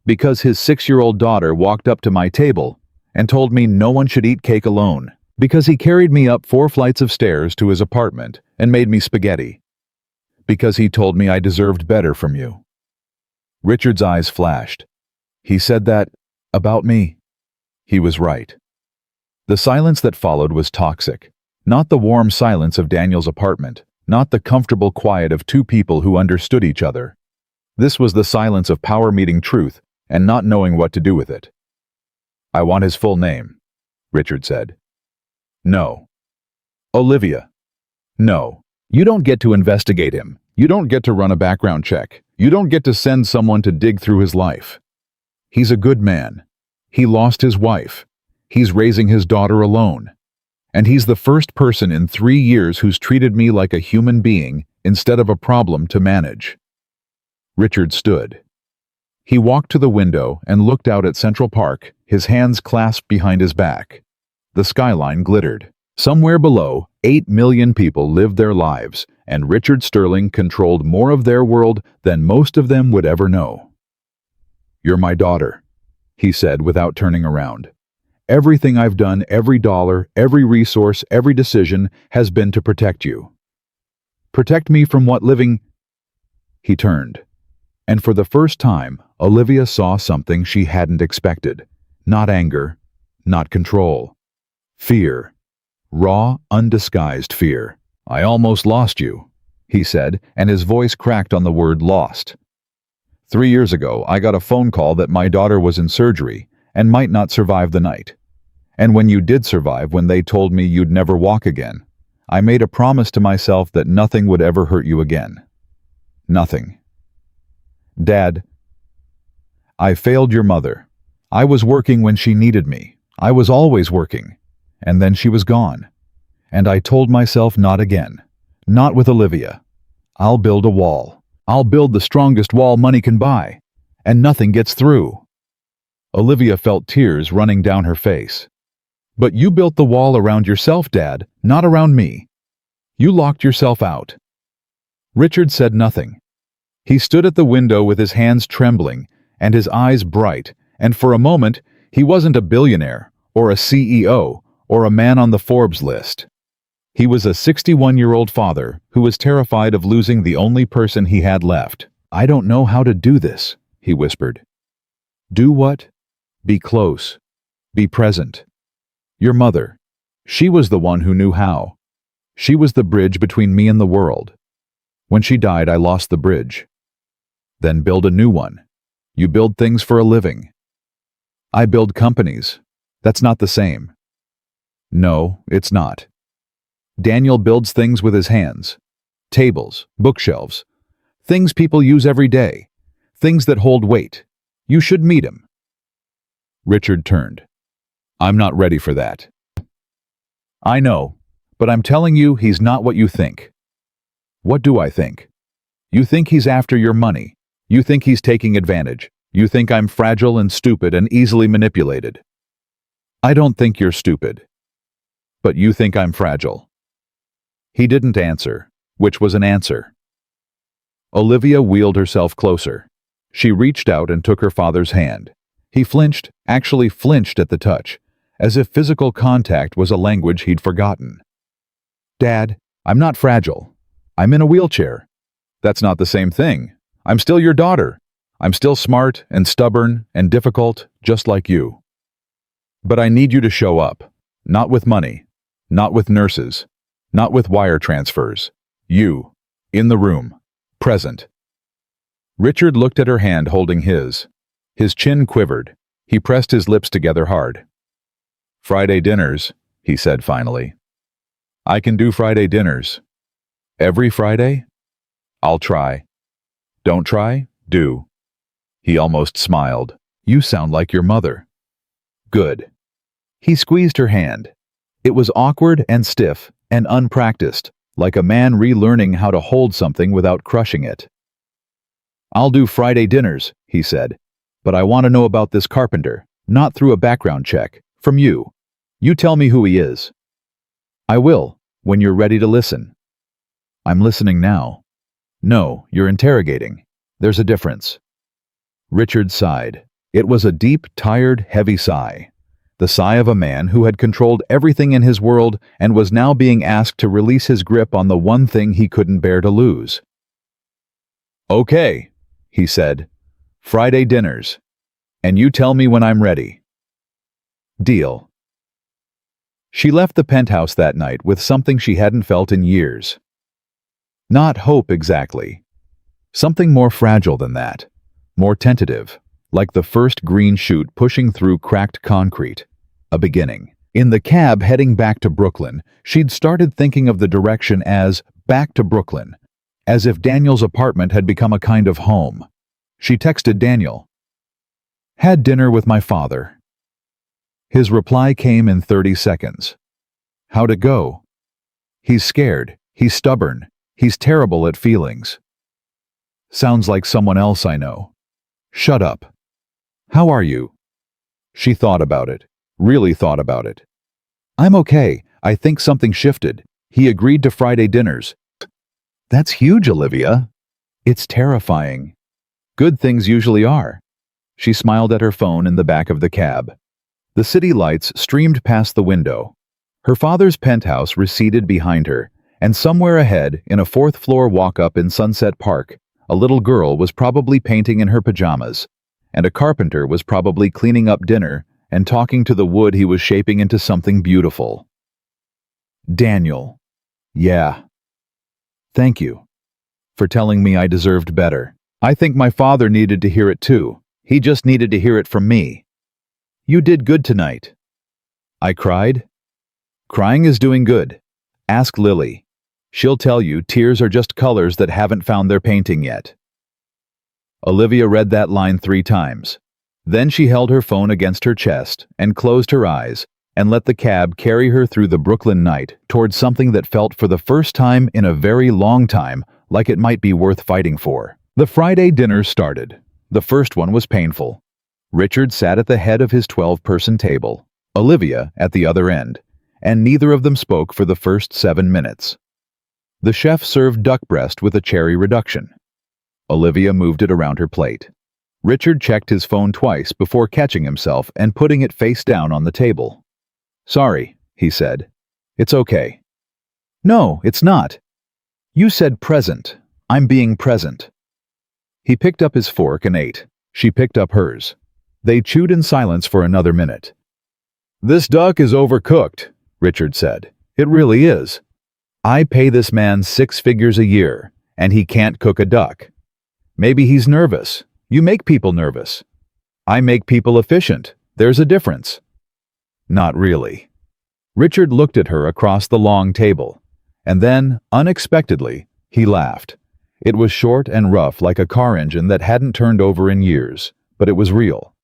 Because his 6-year-old daughter walked up to my table and told me no one should eat cake alone. Because he carried me up 4 flights of stairs to his apartment and made me spaghetti. Because he told me I deserved better from you. Richard's eyes flashed. He said that about me. He was right. The silence that followed was toxic. Not the warm silence of Daniel's apartment, not the comfortable quiet of 2 people who understood each other. This was the silence of power meeting truth and not knowing what to do with it. I want his full name, Richard said. No. Olivia. No. You don't get to investigate him. You don't get to run a background check. You don't get to send someone to dig through his life. He's a good man. He lost his wife. He's raising his daughter alone. And he's the first person in 3 years who's treated me like a human being instead of a problem to manage. Richard stood. He walked to the window and looked out at Central Park, his hands clasped behind his back. The skyline glittered. Somewhere below, 8 million people lived their lives, and Richard Sterling controlled more of their world than most of them would ever know. You're my daughter, he said without turning around. Everything I've done, every dollar, every resource, every decision has been to protect you. Protect me from what living... He turned. And for the first time, Olivia saw something she hadn't expected. Not anger, not control. Fear. Raw, undisguised fear. I almost lost you, he said, and his voice cracked on the word lost. 3 years ago, I got a phone call that my daughter was in surgery and might not survive the night. And when you did survive, when they told me you'd never walk again, I made a promise to myself that nothing would ever hurt you again. Nothing. Dad, I failed your mother. I was working when she needed me. I was always working. And then she was gone. And I told myself not again. Not with Olivia. I'll build a wall. I'll build the strongest wall money can buy. And nothing gets through. Olivia felt tears running down her face. But you built the wall around yourself, Dad, not around me. You locked yourself out. Richard said nothing. He stood at the window with his hands trembling and his eyes bright, and for a moment, he wasn't a billionaire or a CEO or a man on the Forbes list. He was a 61-year-old father who was terrified of losing the only person he had left. I don't know how to do this, he whispered. Do what? Be close. Be present. Your mother. She was the one who knew how. She was the bridge between me and the world. When she died, I lost the bridge. Then build a new one. You build things for a living. I build companies. That's not the same. No, it's not. Daniel builds things with his hands. Tables, bookshelves. Things people use every day. Things that hold weight. You should meet him. Richard turned. I'm not ready for that. I know, but I'm telling you he's not what you think. What do I think? You think he's after your money. You think he's taking advantage. You think I'm fragile and stupid and easily manipulated. I don't think you're stupid. But you think I'm fragile. He didn't answer, which was an answer. Olivia wheeled herself closer. She reached out and took her father's hand. He flinched, actually flinched at the touch, as if physical contact was a language he'd forgotten. Dad, I'm not fragile. I'm in a wheelchair. That's not the same thing. I'm still your daughter. I'm still smart and stubborn and difficult, just like you. But I need you to show up. Not with money. Not with nurses. Not with wire transfers. You. In the room. Present. Richard looked at her hand holding his. His chin quivered. He pressed his lips together hard. Friday dinners, he said finally. I can do Friday dinners. Every Friday? I'll try. Don't try, do. He almost smiled. You sound like your mother. Good. He squeezed her hand. It was awkward and stiff and unpracticed, like a man relearning how to hold something without crushing it. I'll do Friday dinners, he said, but I want to know about this carpenter, not through a background check, from you. You tell me who he is. I will, when you're ready to listen. I'm listening now. No, you're interrogating. There's a difference. Richard sighed. It was a deep, tired, heavy sigh. The sigh of a man who had controlled everything in his world and was now being asked to release his grip on the one thing he couldn't bear to lose. Okay, he said. Friday dinners. And you tell me when I'm ready. Deal. She left the penthouse that night with something she hadn't felt in years. Not hope exactly. Something more fragile than that. More tentative, like the first green shoot pushing through cracked concrete. A beginning. In the cab heading back to Brooklyn, she'd started thinking of the direction as back to Brooklyn, as if Daniel's apartment had become a kind of home. She texted Daniel. Had dinner with my father. His reply came in 30 seconds. How'd it go? He's scared. He's stubborn. He's terrible at feelings. Sounds like someone else I know. Shut up. How are you? She thought about it. Really thought about it. I'm okay. I think something shifted. He agreed to Friday dinners. That's huge, Olivia. It's terrifying. Good things usually are. She smiled at her phone in the back of the cab. The city lights streamed past the window. Her father's penthouse receded behind her, and somewhere ahead, in a fourth-floor walk-up in Sunset Park, a little girl was probably painting in her pajamas, and a carpenter was probably cleaning up dinner and talking to the wood he was shaping into something beautiful. Daniel. Yeah. Thank you for telling me I deserved better. I think my father needed to hear it too. He just needed to hear it from me. You did good tonight. I cried. Crying is doing good. Ask Lily. She'll tell you tears are just colors that haven't found their painting yet. Olivia read that line 3 times. Then she held her phone against her chest and closed her eyes and let the cab carry her through the Brooklyn night towards something that felt for the first time in a very long time like it might be worth fighting for. The Friday dinner started. The first one was painful. Richard sat at the head of his 12-person table, Olivia at the other end, and neither of them spoke for the first 7 minutes. The chef served duck breast with a cherry reduction. Olivia moved it around her plate. Richard checked his phone twice before catching himself and putting it face down on the table. Sorry, he said. It's okay. No, it's not. You said present. I'm being present. He picked up his fork and ate. She picked up hers. They chewed in silence for another minute. This duck is overcooked, Richard said. It really is. I pay this man 6 figures a year, and he can't cook a duck. Maybe he's nervous. You make people nervous. I make people efficient. There's a difference. Not really. Richard looked at her across the long table, and then, unexpectedly, he laughed. It was short and rough like a car engine that hadn't turned over in years, but it was real.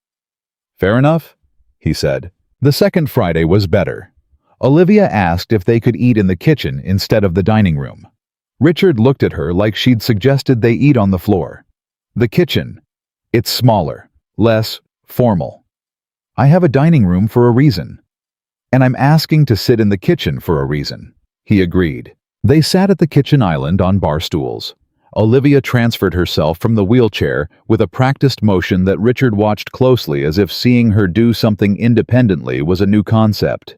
Fair enough, he said. The second Friday was better. Olivia asked if they could eat in the kitchen instead of the dining room. Richard looked at her like she'd suggested they eat on the floor. The kitchen. It's smaller, less formal. I have a dining room for a reason. And I'm asking to sit in the kitchen for a reason. He agreed. They sat at the kitchen island on bar stools. Olivia transferred herself from the wheelchair with a practiced motion that Richard watched closely, as if seeing her do something independently was a new concept.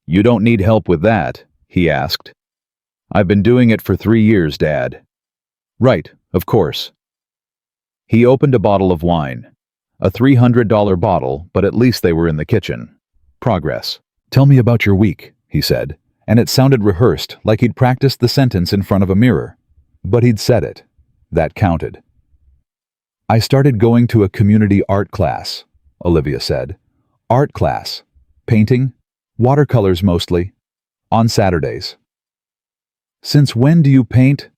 "You don't need help with that?" he asked. "I've been doing it for 3 years, Dad." "Right, of course." He opened a bottle of wine. A $300 bottle, but at least they were in the kitchen. Progress. "Tell me about your week," he said, and it sounded rehearsed, like he'd practiced the sentence in front of a mirror. But he'd said it. That counted. "I started going to a community art class," Olivia said. "Art class. Painting? Watercolors mostly. On Saturdays." "Since when do you paint?"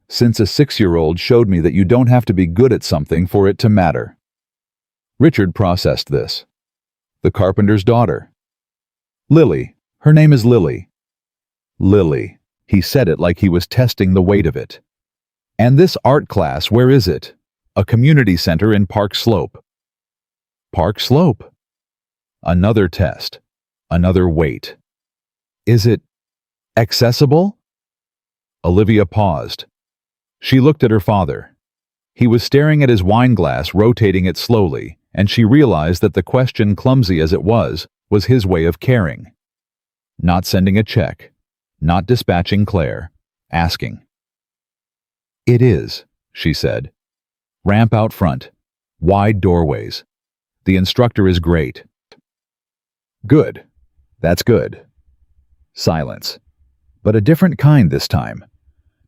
"Since a 6-year-old showed me that you don't have to be good at something for it to matter." Richard processed this. The carpenter's daughter. "Lily. Her name is Lily." Lily. He said it like he was testing the weight of it. "And this art class, where is it?" "A community center in Park Slope." Park Slope. Another test. Another weight. "Is it accessible?" Olivia paused. She looked at her father. He was staring at his wine glass, rotating it slowly, and she realized that the question, clumsy as it was his way of caring. Not sending a check. Not dispatching Claire. Asking. "It is," she said. "Ramp out front. Wide doorways. The instructor is great." "Good. That's good." Silence. But a different kind this time.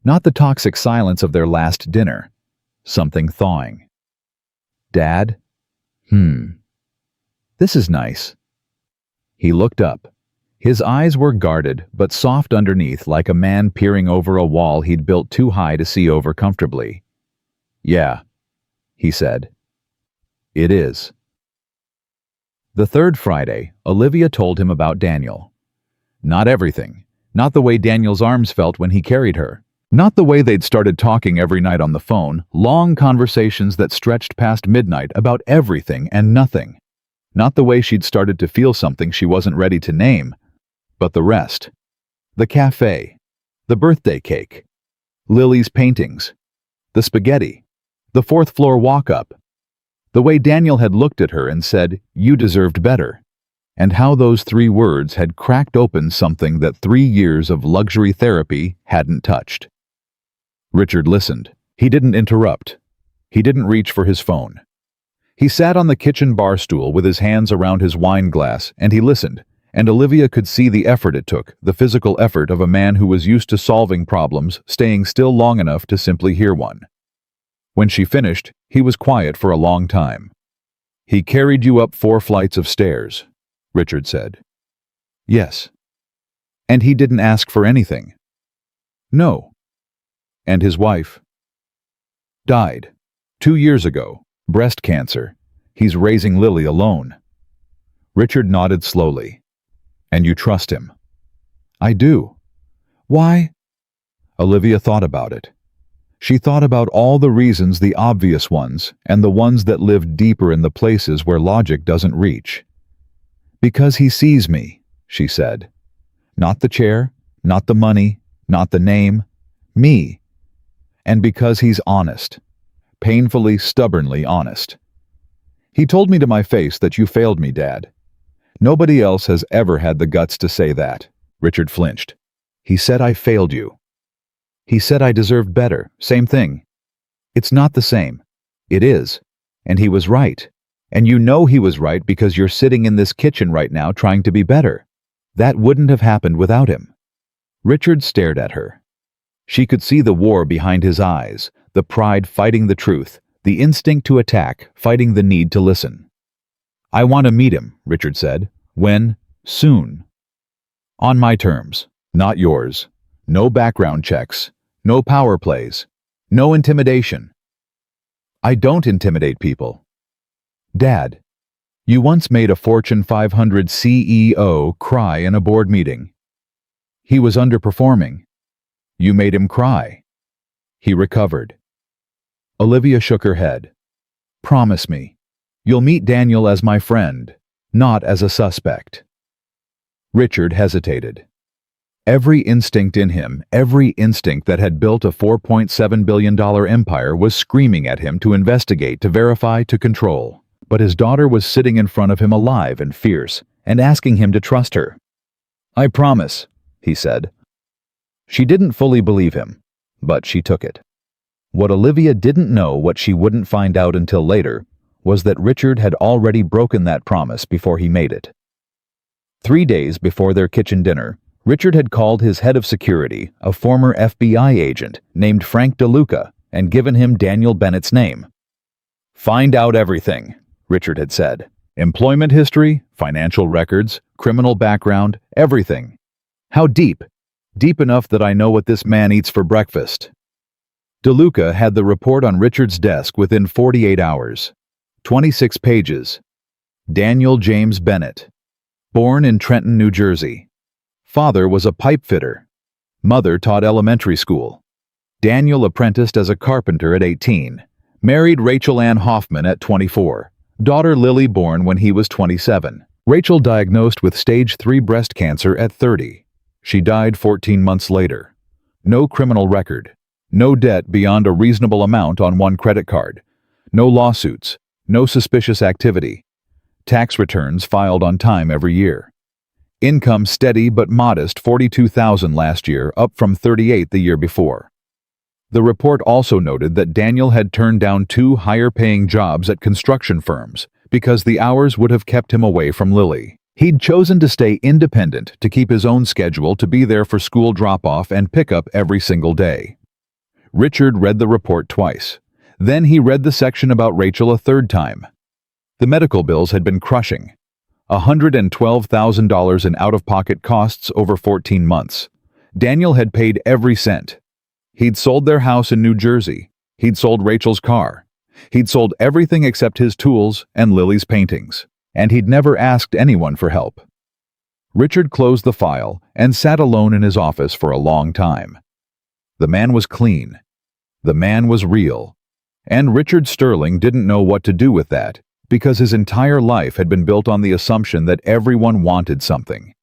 Not the toxic silence of their last dinner. Something thawing. "Dad? This is nice." He looked up. His eyes were guarded, but soft underneath, like a man peering over a wall he'd built too high to see over comfortably. "Yeah," he said. "It is." The third Friday, Olivia told him about Daniel. Not everything. Not the way Daniel's arms felt when he carried her. Not the way they'd started talking every night on the phone, long conversations that stretched past midnight about everything and nothing. Not the way she'd started to feel something she wasn't ready to name. But the rest. The cafe. The birthday cake. Lily's paintings. The spaghetti. The fourth-floor walk-up. The way Daniel had looked at her and said, "You deserved better." And how those 3 words had cracked open something that 3 years of luxury therapy hadn't touched. Richard listened. He didn't interrupt. He didn't reach for his phone. He sat on the kitchen bar stool with his hands around his wine glass, and he listened. And Olivia could see the effort it took, the physical effort of a man who was used to solving problems, staying still long enough to simply hear one. When she finished, he was quiet for a long time. "He carried you up 4 flights of stairs," Richard said. "Yes." "And he didn't ask for anything?" "No." "And his wife?" "Died. 2 years ago. Breast cancer. He's raising Lily alone." Richard nodded slowly. "And you trust him?" "I do." "Why?" Olivia thought about it. She thought about all the reasons, the obvious ones, and the ones that lived deeper in the places where logic doesn't reach. "Because he sees me," she said. "Not the chair, not the money, not the name. Me. And because he's honest. Painfully, stubbornly honest. He told me to my face that you failed me, Dad. Nobody else has ever had the guts to say that." Richard flinched. "He said I failed you." "He said I deserved better. Same thing." "It's not the same." "It is. And he was right. And you know he was right because you're sitting in this kitchen right now trying to be better. That wouldn't have happened without him." Richard stared at her. She could see the war behind his eyes, the pride fighting the truth, the instinct to attack fighting the need to listen. "I want to meet him," Richard said. "When? Soon. On my terms, not yours. No background checks. No power plays. No intimidation." "I don't intimidate people." "Dad, you once made a Fortune 500 CEO cry in a board meeting. He was underperforming. You made him cry. He recovered." Olivia shook her head. Promise me. You'll meet Daniel as my friend, not as a suspect. Richard hesitated. Every instinct in him, every instinct that had built a $4.7 billion empire was screaming at him to investigate, to verify, to control. But his daughter was sitting in front of him alive and fierce, and asking him to trust her. I promise, he said. She didn't fully believe him, but she took it. What Olivia didn't know, what she wouldn't find out until later, was that Richard had already broken that promise before he made it. 3 days before their kitchen dinner, Richard had called his head of security, a former FBI agent named Frank DeLuca, and given him Daniel Bennett's name. Find out everything, Richard had said. Employment history, financial records, criminal background, everything. How deep? Deep enough that I know what this man eats for breakfast. DeLuca had the report on Richard's desk within 48 hours. 26 pages. Daniel James Bennett. Born in Trenton, New Jersey. Father was a pipe fitter. Mother taught elementary school. Daniel apprenticed as a carpenter at 18. Married Rachel Ann Hoffman at 24. Daughter Lily born when he was 27. Rachel diagnosed with stage 3 breast cancer at 30. She died 14 months later. No criminal record. No debt beyond a reasonable amount on one credit card. No lawsuits. No suspicious activity. Tax returns filed on time every year. Income steady but modest, $42,000 last year, up from $38,000 the year before. The report also noted that Daniel had turned down 2 higher-paying jobs at construction firms because the hours would have kept him away from Lily. He'd chosen to stay independent, to keep his own schedule, to be there for school drop-off and pickup every single day. Richard read the report twice. Then he read the section about Rachel a third time. The medical bills had been crushing. $112,000 in out-of-pocket costs over 14 months. Daniel had paid every cent. He'd sold their house in New Jersey. He'd sold Rachel's car. He'd sold everything except his tools and Lily's paintings. And he'd never asked anyone for help. Richard closed the file and sat alone in his office for a long time. The man was clean. The man was real. And Richard Sterling didn't know what to do with that, because his entire life had been built on the assumption that everyone wanted something.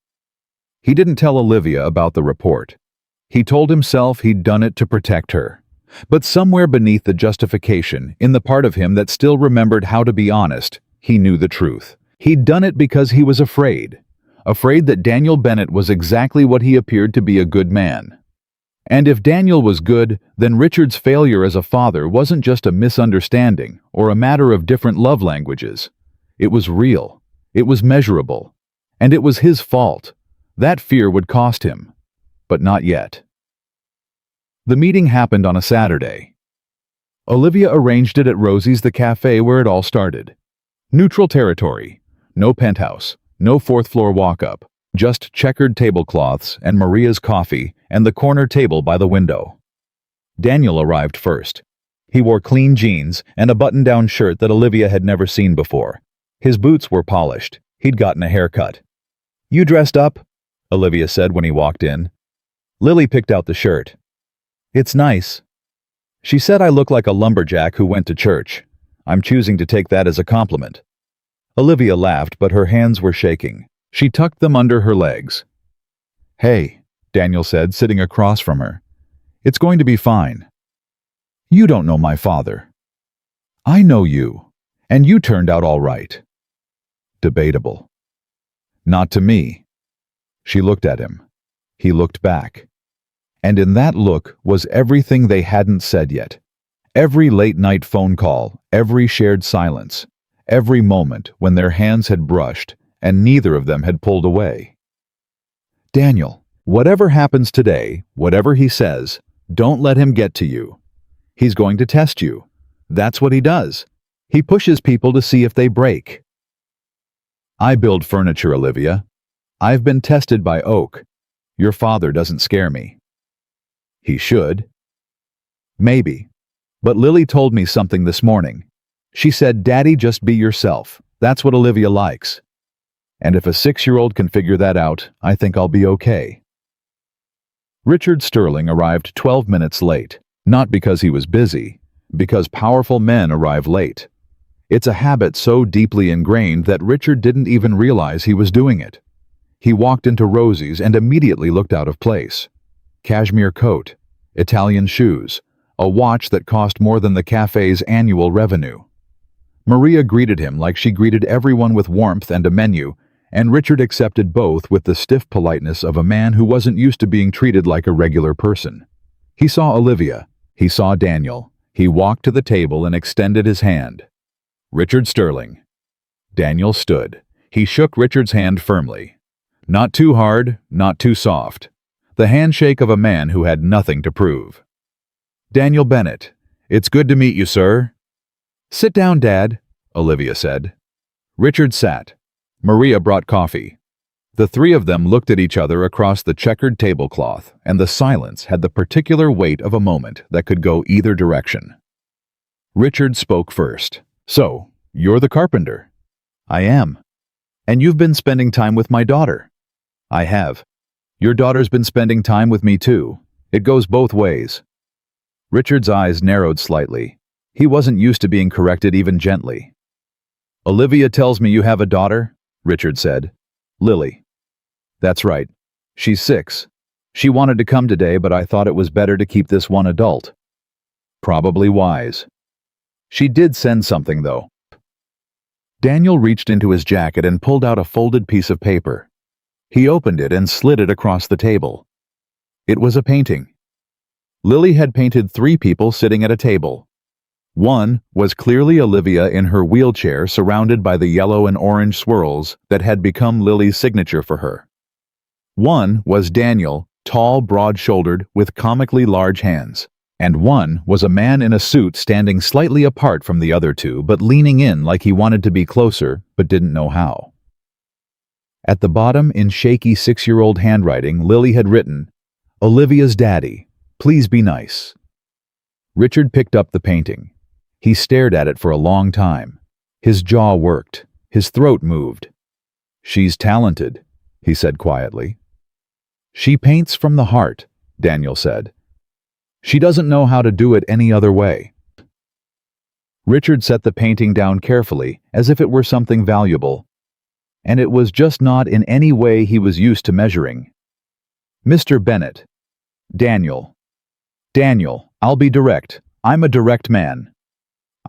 He didn't tell Olivia about the report. He told himself he'd done it to protect her. But somewhere beneath the justification, in the part of him that still remembered how to be honest, he knew the truth. He'd done it because he was afraid. Afraid that Daniel Bennett was exactly what he appeared to be, a good man. And if Daniel was good, then Richard's failure as a father wasn't just a misunderstanding or a matter of different love languages. It was real. It was measurable. And it was his fault. That fear would cost him. But not yet. The meeting happened on a Saturday. Olivia arranged it at Rosie's, the cafe where it all started. Neutral territory. No penthouse. No fourth-floor walk-up. Just checkered tablecloths and Maria's coffee and the corner table by the window. Daniel arrived first. He wore clean jeans and a button-down shirt that Olivia had never seen before. His boots were polished. He'd gotten a haircut. "You dressed up?" Olivia said when he walked in. Lily picked out the shirt. "It's nice." She said I look like a lumberjack who went to church. I'm choosing to take that as a compliment. Olivia laughed, but her hands were shaking. She tucked them under her legs. "Hey," Daniel said, sitting across from her. "It's going to be fine. You don't know my father. I know you, and you turned out all right." Debatable. "Not to me." She looked at him. He looked back. And in that look was everything they hadn't said yet. Every late-night phone call, every shared silence, every moment when their hands had brushed and neither of them had pulled away. "Daniel, whatever happens today, whatever he says, don't let him get to you. He's going to test you. That's what he does. He pushes people to see if they break." "I build furniture, Olivia. I've been tested by oak. Your father doesn't scare me." "He should." "Maybe. But Lily told me something this morning. She said, 'Daddy, just be yourself.' That's what Olivia likes. And if a 6-year-old can figure that out, I think I'll be okay." Richard Sterling arrived 12 minutes late, not because he was busy, Because powerful men arrive late. It's a habit so deeply ingrained that Richard didn't even realize he was doing it. He walked into Rosie's and immediately looked out of place. Cashmere coat, Italian shoes, a watch that cost more than the cafe's annual revenue. Maria greeted him like she greeted everyone with warmth and a menu, and Richard accepted both with the stiff politeness of a man who wasn't used to being treated like a regular person. He saw Olivia. He saw Daniel. He walked to the table and extended his hand. Richard Sterling. Daniel stood. He shook Richard's hand firmly. Not too hard, not too soft. The handshake of a man who had nothing to prove. Daniel Bennett. It's good to meet you, sir. Sit down, Dad, Olivia said. Richard sat. Maria brought coffee. The three of them looked at each other across the checkered tablecloth, and the silence had the particular weight of a moment that could go either direction. Richard spoke first. So, you're the carpenter? I am. And you've been spending time with my daughter? I have. Your daughter's been spending time with me too. It goes both ways. Richard's eyes narrowed slightly. He wasn't used to being corrected even gently. Olivia tells me you have a daughter, Richard said. Lily. That's right. She's 6. She wanted to come today, but I thought it was better to keep this one adult. Probably wise. She did send something, though. Daniel reached into his jacket and pulled out a folded piece of paper. He opened it and slid it across the table. It was a painting. Lily had painted 3 people sitting at a table. One was clearly Olivia in her wheelchair surrounded by the yellow and orange swirls that had become Lily's signature for her. One was Daniel, tall, broad-shouldered, with comically large hands. And one was a man in a suit standing slightly apart from the other two but leaning in like he wanted to be closer but didn't know how. At the bottom, in shaky 6-year-old handwriting, Lily had written, Olivia's daddy, please be nice. Richard picked up the painting. He stared at it for a long time. His jaw worked. His throat moved. She's talented, he said quietly. She paints from the heart, Daniel said. She doesn't know how to do it any other way. Richard set the painting down carefully, as if it were something valuable. And it was just not in any way he was used to measuring. Mr. Bennett. Daniel. Daniel, I'll be direct. I'm a direct man.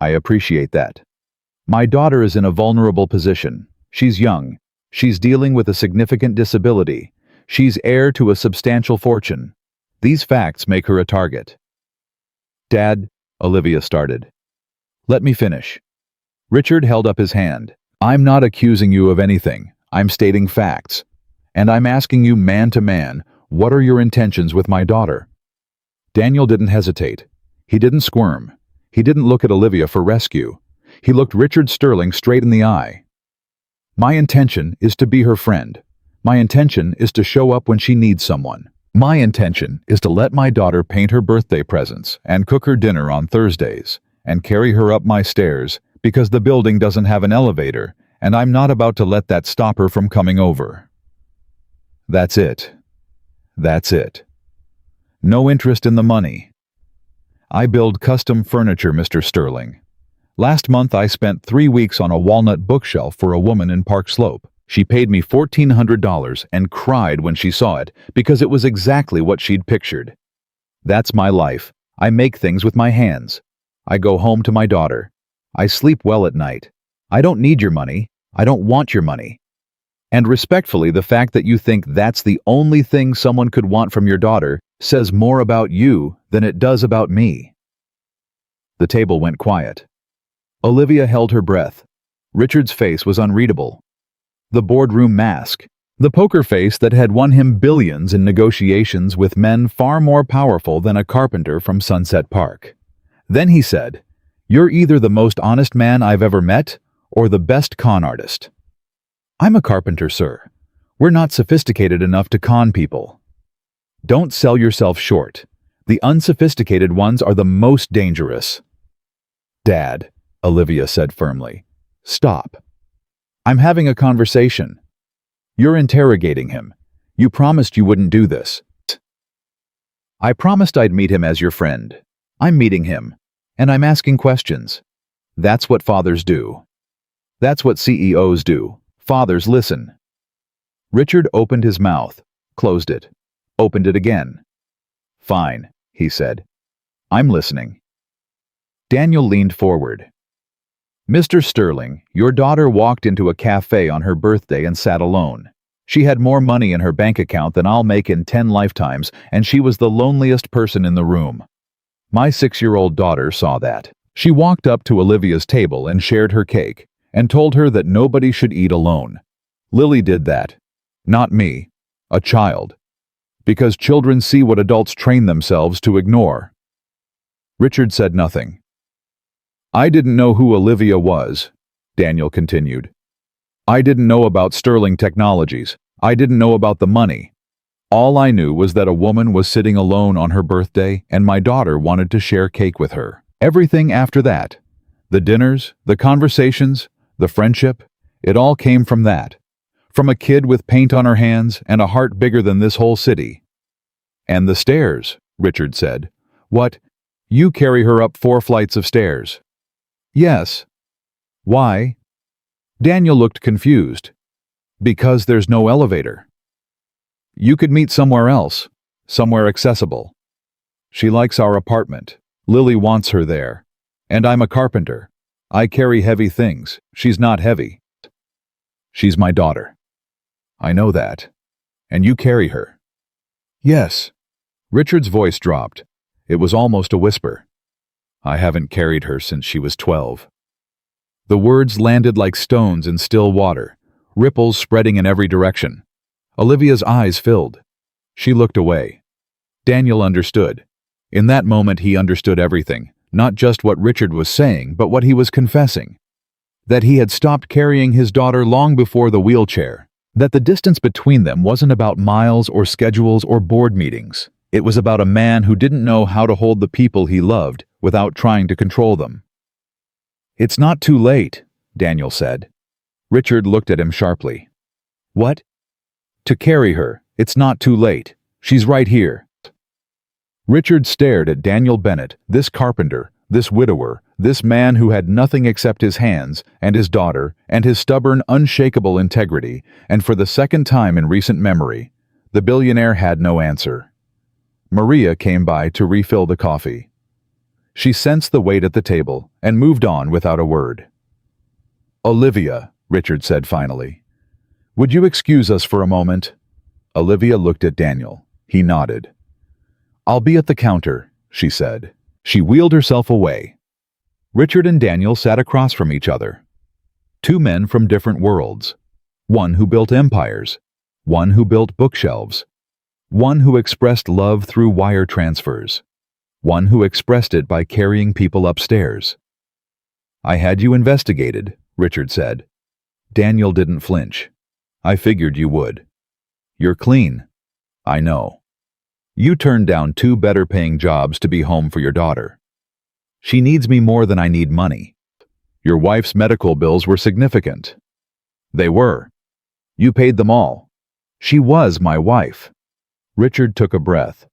I appreciate that. My daughter is in a vulnerable position. She's young. She's dealing with a significant disability. She's heir to a substantial fortune. These facts make her a target. Dad, Olivia started. Let me finish. Richard held up his hand. I'm not accusing you of anything. I'm stating facts. And I'm asking you man to man, what are your intentions with my daughter? Daniel didn't hesitate. He didn't squirm. He didn't look at Olivia for rescue. He looked Richard Sterling straight in the eye. My intention is to be her friend. My intention is to show up when she needs someone. My intention is to let my daughter paint her birthday presents and cook her dinner on Thursdays and carry her up my stairs because the building doesn't have an elevator and I'm not about to let that stop her from coming over. That's it. That's it. No interest in the money. I build custom furniture, Mr. Sterling. Last month I spent 3 weeks on a walnut bookshelf for a woman in Park Slope. She paid me $1,400 and cried when she saw it because it was exactly what she'd pictured. That's my life. I make things with my hands. I go home to my daughter. I sleep well at night. I don't need your money. I don't want your money. And respectfully, the fact that you think that's the only thing someone could want from your daughter says more about you than it does about me. The table went quiet. Olivia held her breath. Richard's face was unreadable. The boardroom mask, the poker face that had won him billions in negotiations with men far more powerful than a carpenter from Sunset Park. Then he said, You're either the most honest man I've ever met or the best con artist. I'm a carpenter, sir. We're not sophisticated enough to con people. Don't sell yourself short. The unsophisticated ones are the most dangerous. Dad, Olivia said firmly, stop. I'm having a conversation. You're interrogating him. You promised you wouldn't do this. I promised I'd meet him as your friend. I'm meeting him. And I'm asking questions. That's what fathers do. That's what CEOs do. Fathers listen. Richard opened his mouth, closed it, opened it again. Fine, he said. I'm listening. Daniel leaned forward. Mr. Sterling, your daughter walked into a cafe on her birthday and sat alone. She had more money in her bank account than I'll make in 10 lifetimes, and she was the loneliest person in the room. My 6-year-old daughter saw that. She walked up to Olivia's table and shared her cake, and told her that nobody should eat alone. Lily did that. Not me. A child. Because children see what adults train themselves to ignore. Richard said nothing. I didn't know who Olivia was, Daniel continued. I didn't know about Sterling Technologies. I didn't know about the money. All I knew was that a woman was sitting alone on her birthday and my daughter wanted to share cake with her. Everything after that, the dinners, the conversations, the friendship, it all came from that. From a kid with paint on her hands and a heart bigger than this whole city. And the stairs, Richard said. What? You carry her up 4 flights of stairs. Yes. Why? Daniel looked confused. Because there's no elevator. You could meet somewhere else, somewhere accessible. She likes our apartment. Lily wants her there. And I'm a carpenter. I carry heavy things. She's not heavy. She's my daughter. I know that. And you carry her. Yes. Richard's voice dropped. It was almost a whisper. I haven't carried her since she was 12. The words landed like stones in still water, ripples spreading in every direction. Olivia's eyes filled. She looked away. Daniel understood. In that moment he understood everything, not just what Richard was saying, but what he was confessing. That he had stopped carrying his daughter long before the wheelchair. That the distance between them wasn't about miles or schedules or board meetings. It was about a man who didn't know how to hold the people he loved without trying to control them. It's not too late, Daniel said. Richard looked at him sharply. What? To carry her. It's not too late. She's right here. Richard stared at Daniel Bennett, this carpenter, this widower, this man who had nothing except his hands and his daughter and his stubborn, unshakable integrity, and for the second time in recent memory, the billionaire had no answer. Maria came by to refill the coffee. She sensed the weight at the table and moved on without a word. Olivia, Richard said finally. Would you excuse us for a moment? Olivia looked at Daniel. He nodded. I'll be at the counter, she said. She wheeled herself away. Richard and Daniel sat across from each other. 2 men from different worlds. One who built empires. One who built bookshelves. One who expressed love through wire transfers. One who expressed it by carrying people upstairs. I had you investigated, Richard said. Daniel didn't flinch. I figured you would. You're clean. I know. You turned down 2 better-paying jobs to be home for your daughter. She needs me more than I need money. Your wife's medical bills were significant. They were. You paid them all. She was my wife. Richard took a breath.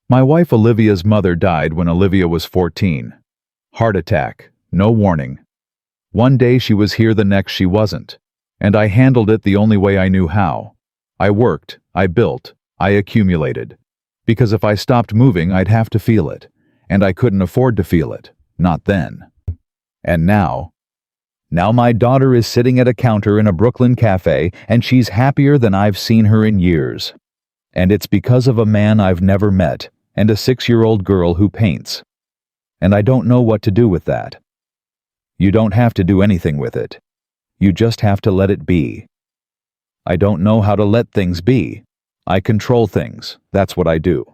My wife Olivia's mother died when Olivia was 14. Heart attack, no warning. One day she was here, the next she wasn't. And I handled it the only way I knew how. I worked, I built, I accumulated. Because if I stopped moving, I'd have to feel it. And I couldn't afford to feel it. Not then. And now my daughter is sitting at a counter in a Brooklyn cafe, and she's happier than I've seen her in years. And it's because of a man I've never met, and a 6-year-old girl who paints. And I don't know what to do with that. You don't have to do anything with it. You just have to let it be. I don't know how to let things be. I control things. That's what I do.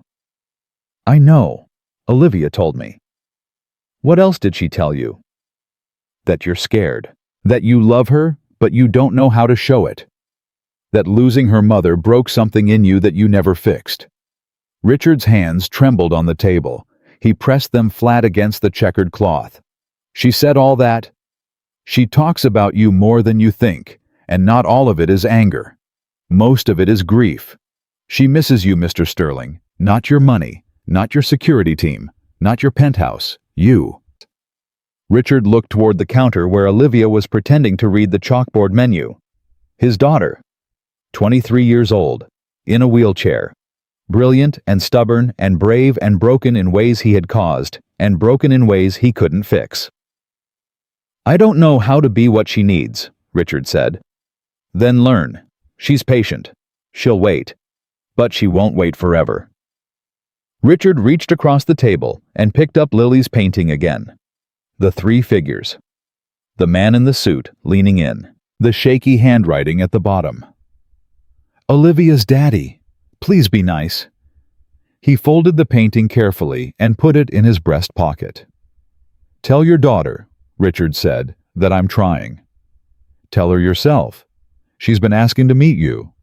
I know. Olivia told me. What else did she tell you? That you're scared. That you love her, but you don't know how to show it. That losing her mother broke something in you that you never fixed. Richard's hands trembled on the table. He pressed them flat against the checkered cloth. She said all that. She talks about you more than you think, and not all of it is anger. Most of it is grief. She misses you, Mr. Sterling. Not your money, not your security team, not your penthouse. You. Richard looked toward the counter where Olivia was pretending to read the chalkboard menu. His daughter, 23 years old, in a wheelchair, brilliant and stubborn and brave and broken in ways he had caused, and broken in ways he couldn't fix. "I don't know how to be what she needs," Richard said. "Then learn. She's patient. She'll wait. But she won't wait forever." Richard reached across the table and picked up Lily's painting again. The three figures. The man in the suit leaning in. The shaky handwriting at the bottom. "Olivia's daddy. Please be nice." He folded the painting carefully and put it in his breast pocket. "Tell your daughter," Richard said, "that I'm trying. Tell her yourself. She's been asking to meet you.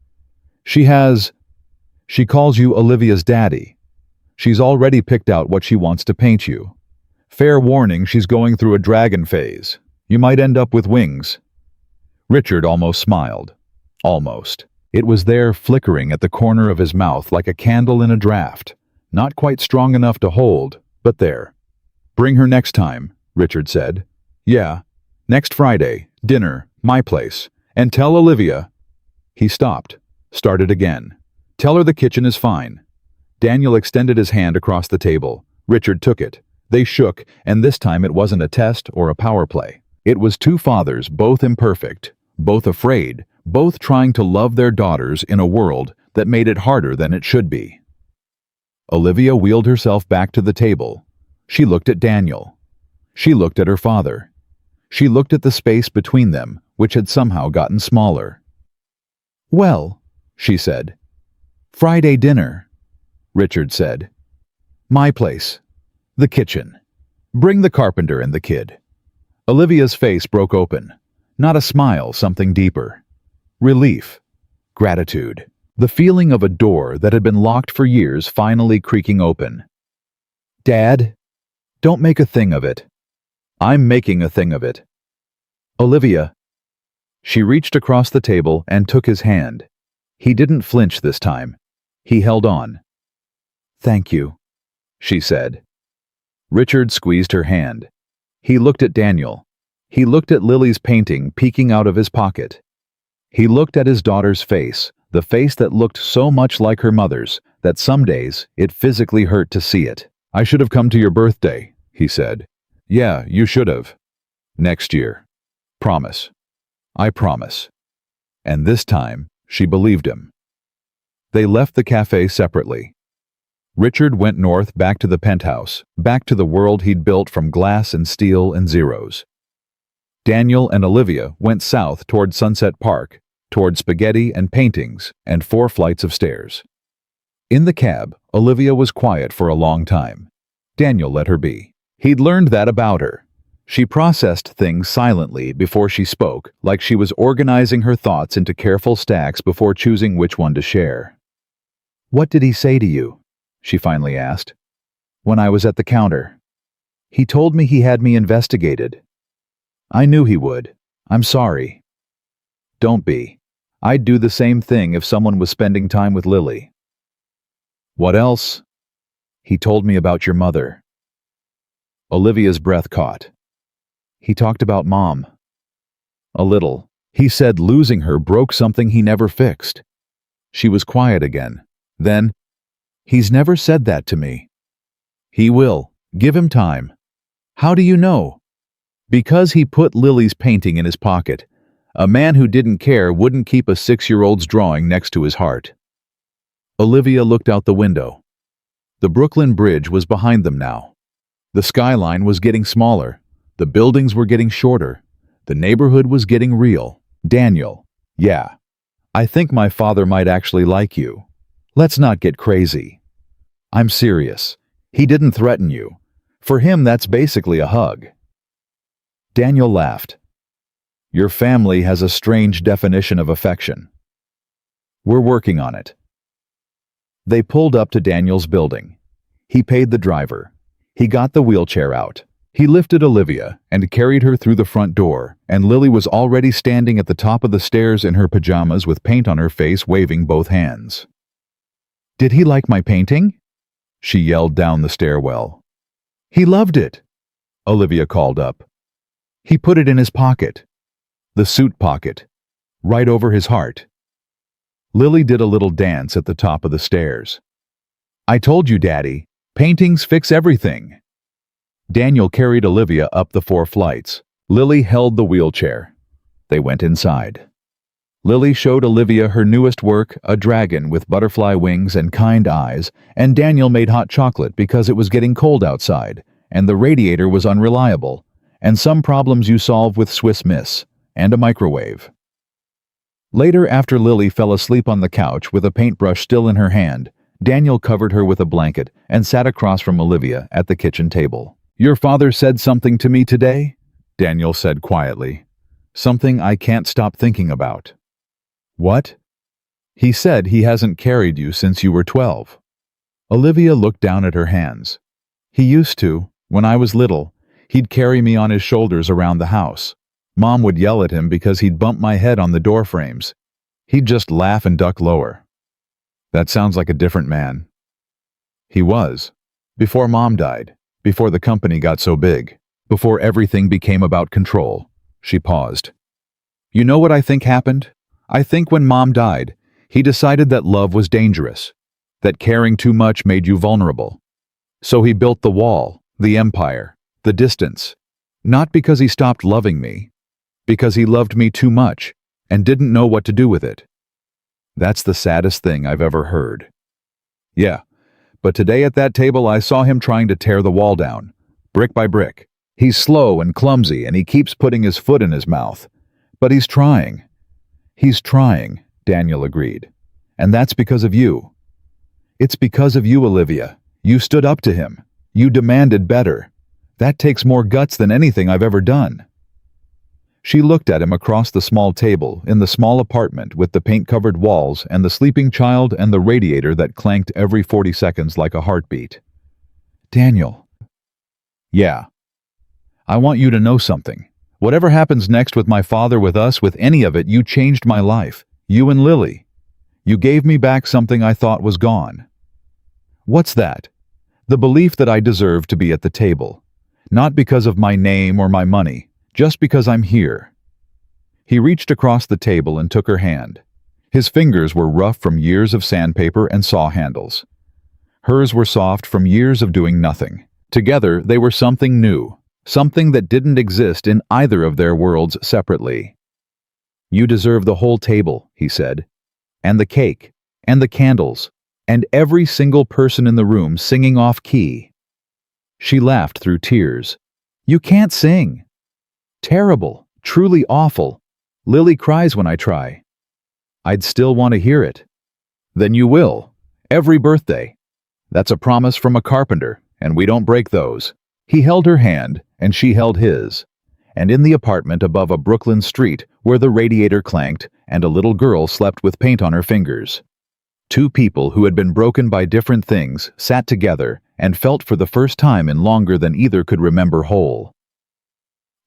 She calls you Olivia's daddy. She's already picked out what she wants to paint you. Fair warning, she's going through a dragon phase. You might end up with wings." Richard almost smiled. Almost. It was there, flickering at the corner of his mouth like a candle in a draft. Not quite strong enough to hold, but there. "Bring her next time," Richard said. "Yeah, next Friday, dinner, my place. And tell Olivia—" He stopped, started again. "Tell her the kitchen is fine." Daniel extended his hand across the table. Richard took it. They shook, and this time it wasn't a test or a power play. It was two fathers, both imperfect, both afraid, both trying to love their daughters in a world that made it harder than it should be. Olivia wheeled herself back to the table. She looked at Daniel. She looked at her father. She looked at the space between them, which had somehow gotten smaller. "Well," she said. "Friday dinner," Richard said. "My place. The kitchen. Bring the carpenter and the kid." Olivia's face broke open. Not a smile, something deeper. Relief. Gratitude. The feeling of a door that had been locked for years finally creaking open. "Dad, don't make a thing of it." "I'm making a thing of it." "Olivia." She reached across the table and took his hand. He didn't flinch this time. He held on. "Thank you," she said. Richard squeezed her hand. He looked at Daniel. He looked at Lily's painting peeking out of his pocket. He looked at his daughter's face, the face that looked so much like her mother's that some days it physically hurt to see it. "I should have come to your birthday," he said. "Yeah, you should have. Next year. Promise. I promise." And this time, she believed him. They left the cafe separately. Richard went north, back to the penthouse, back to the world he'd built from glass and steel and zeros. Daniel and Olivia went south toward Sunset Park, toward spaghetti and paintings and 4 flights of stairs. In the cab, Olivia was quiet for a long time. Daniel let her be. He'd learned that about her. She processed things silently before she spoke, like she was organizing her thoughts into careful stacks before choosing which one to share. "What did he say to you?" she finally asked. "When I was at the counter. He told me he had me investigated. I knew he would. I'm sorry." "Don't be. I'd do the same thing if someone was spending time with Lily." "What else?" "He told me about your mother." Olivia's breath caught. "He talked about Mom." "A little. He said losing her broke something he never fixed." She was quiet again. Then, "He's never said that to me." "He will. Give him time." "How do you know?" "Because he put Lily's painting in his pocket. A man who didn't care wouldn't keep a 6-year-old's drawing next to his heart." Olivia looked out the window. The Brooklyn Bridge was behind them now. The skyline was getting smaller. The buildings were getting shorter. The neighborhood was getting real. "Daniel, yeah. I think my father might actually like you. Let's not get crazy. I'm serious. He didn't threaten you. For him, that's basically a hug." Daniel laughed. "Your family has a strange definition of affection." "We're working on it." They pulled up to Daniel's building. He paid the driver. He got the wheelchair out. He lifted Olivia and carried her through the front door, and Lily was already standing at the top of the stairs in her pajamas with paint on her face, waving both hands. "Did he like my painting?" she yelled down the stairwell. "He loved it," Olivia called up. He put it in his pocket. The suit pocket. Right over his heart. Lily did a little dance at the top of the stairs. I told you, Daddy, paintings fix everything. Daniel carried Olivia up the 4 flights. Lily held the wheelchair. They went inside. Lily showed Olivia her newest work, a dragon with butterfly wings and kind eyes, and Daniel made hot chocolate because it was getting cold outside, and the radiator was unreliable, and some problems you solve with Swiss Miss, and a microwave. Later, after Lily fell asleep on the couch with a paintbrush still in her hand, Daniel covered her with a blanket and sat across from Olivia at the kitchen table. Your father said something to me today? Daniel said quietly. Something I can't stop thinking about. What? He said he hasn't carried you since you were 12. Olivia looked down at her hands. He used to, when I was little. He'd carry me on his shoulders around the house. Mom would yell at him because he'd bump my head on the door frames. He'd just laugh and duck lower. That sounds like a different man. He was. Before Mom died. Before the company got so big. Before everything became about control. She paused. You know what I think happened? I think when Mom died, he decided that love was dangerous. That caring too much made you vulnerable. So he built the wall, the empire, the distance. Not because he stopped loving me. Because he loved me too much and didn't know what to do with it. That's the saddest thing I've ever heard. Yeah, but today at that table I saw him trying to tear the wall down, brick by brick. He's slow and clumsy and he keeps putting his foot in his mouth. But he's trying. He's trying, Daniel agreed. And that's because of you. It's because of you, Olivia. You stood up to him. You demanded better. That takes more guts than anything I've ever done. She looked at him across the small table in the small apartment with the paint-covered walls and the sleeping child and the radiator that clanked every 40 seconds like a heartbeat. Daniel. Yeah. I want you to know something. Whatever happens next with my father, with us, with any of it, you changed my life. You and Lily. You gave me back something I thought was gone. What's that? The belief that I deserve to be at the table. Not because of my name or my money, just because I'm here. He reached across the table and took her hand. His fingers were rough from years of sandpaper and saw handles. Hers were soft from years of doing nothing. Together, they were something new. Something that didn't exist in either of their worlds separately. You deserve the whole table, he said. And the cake, and the candles, and every single person in the room singing off key. She laughed through tears. You can't sing. Terrible, truly awful. Lily cries when I try. I'd still want to hear it. Then you will. Every birthday. That's a promise from a carpenter, and we don't break those. He held her hand, and she held his. And in the apartment above a Brooklyn street where the radiator clanked and a little girl slept with paint on her fingers. 2 people who had been broken by different things sat together and felt for the first time in longer than either could remember whole.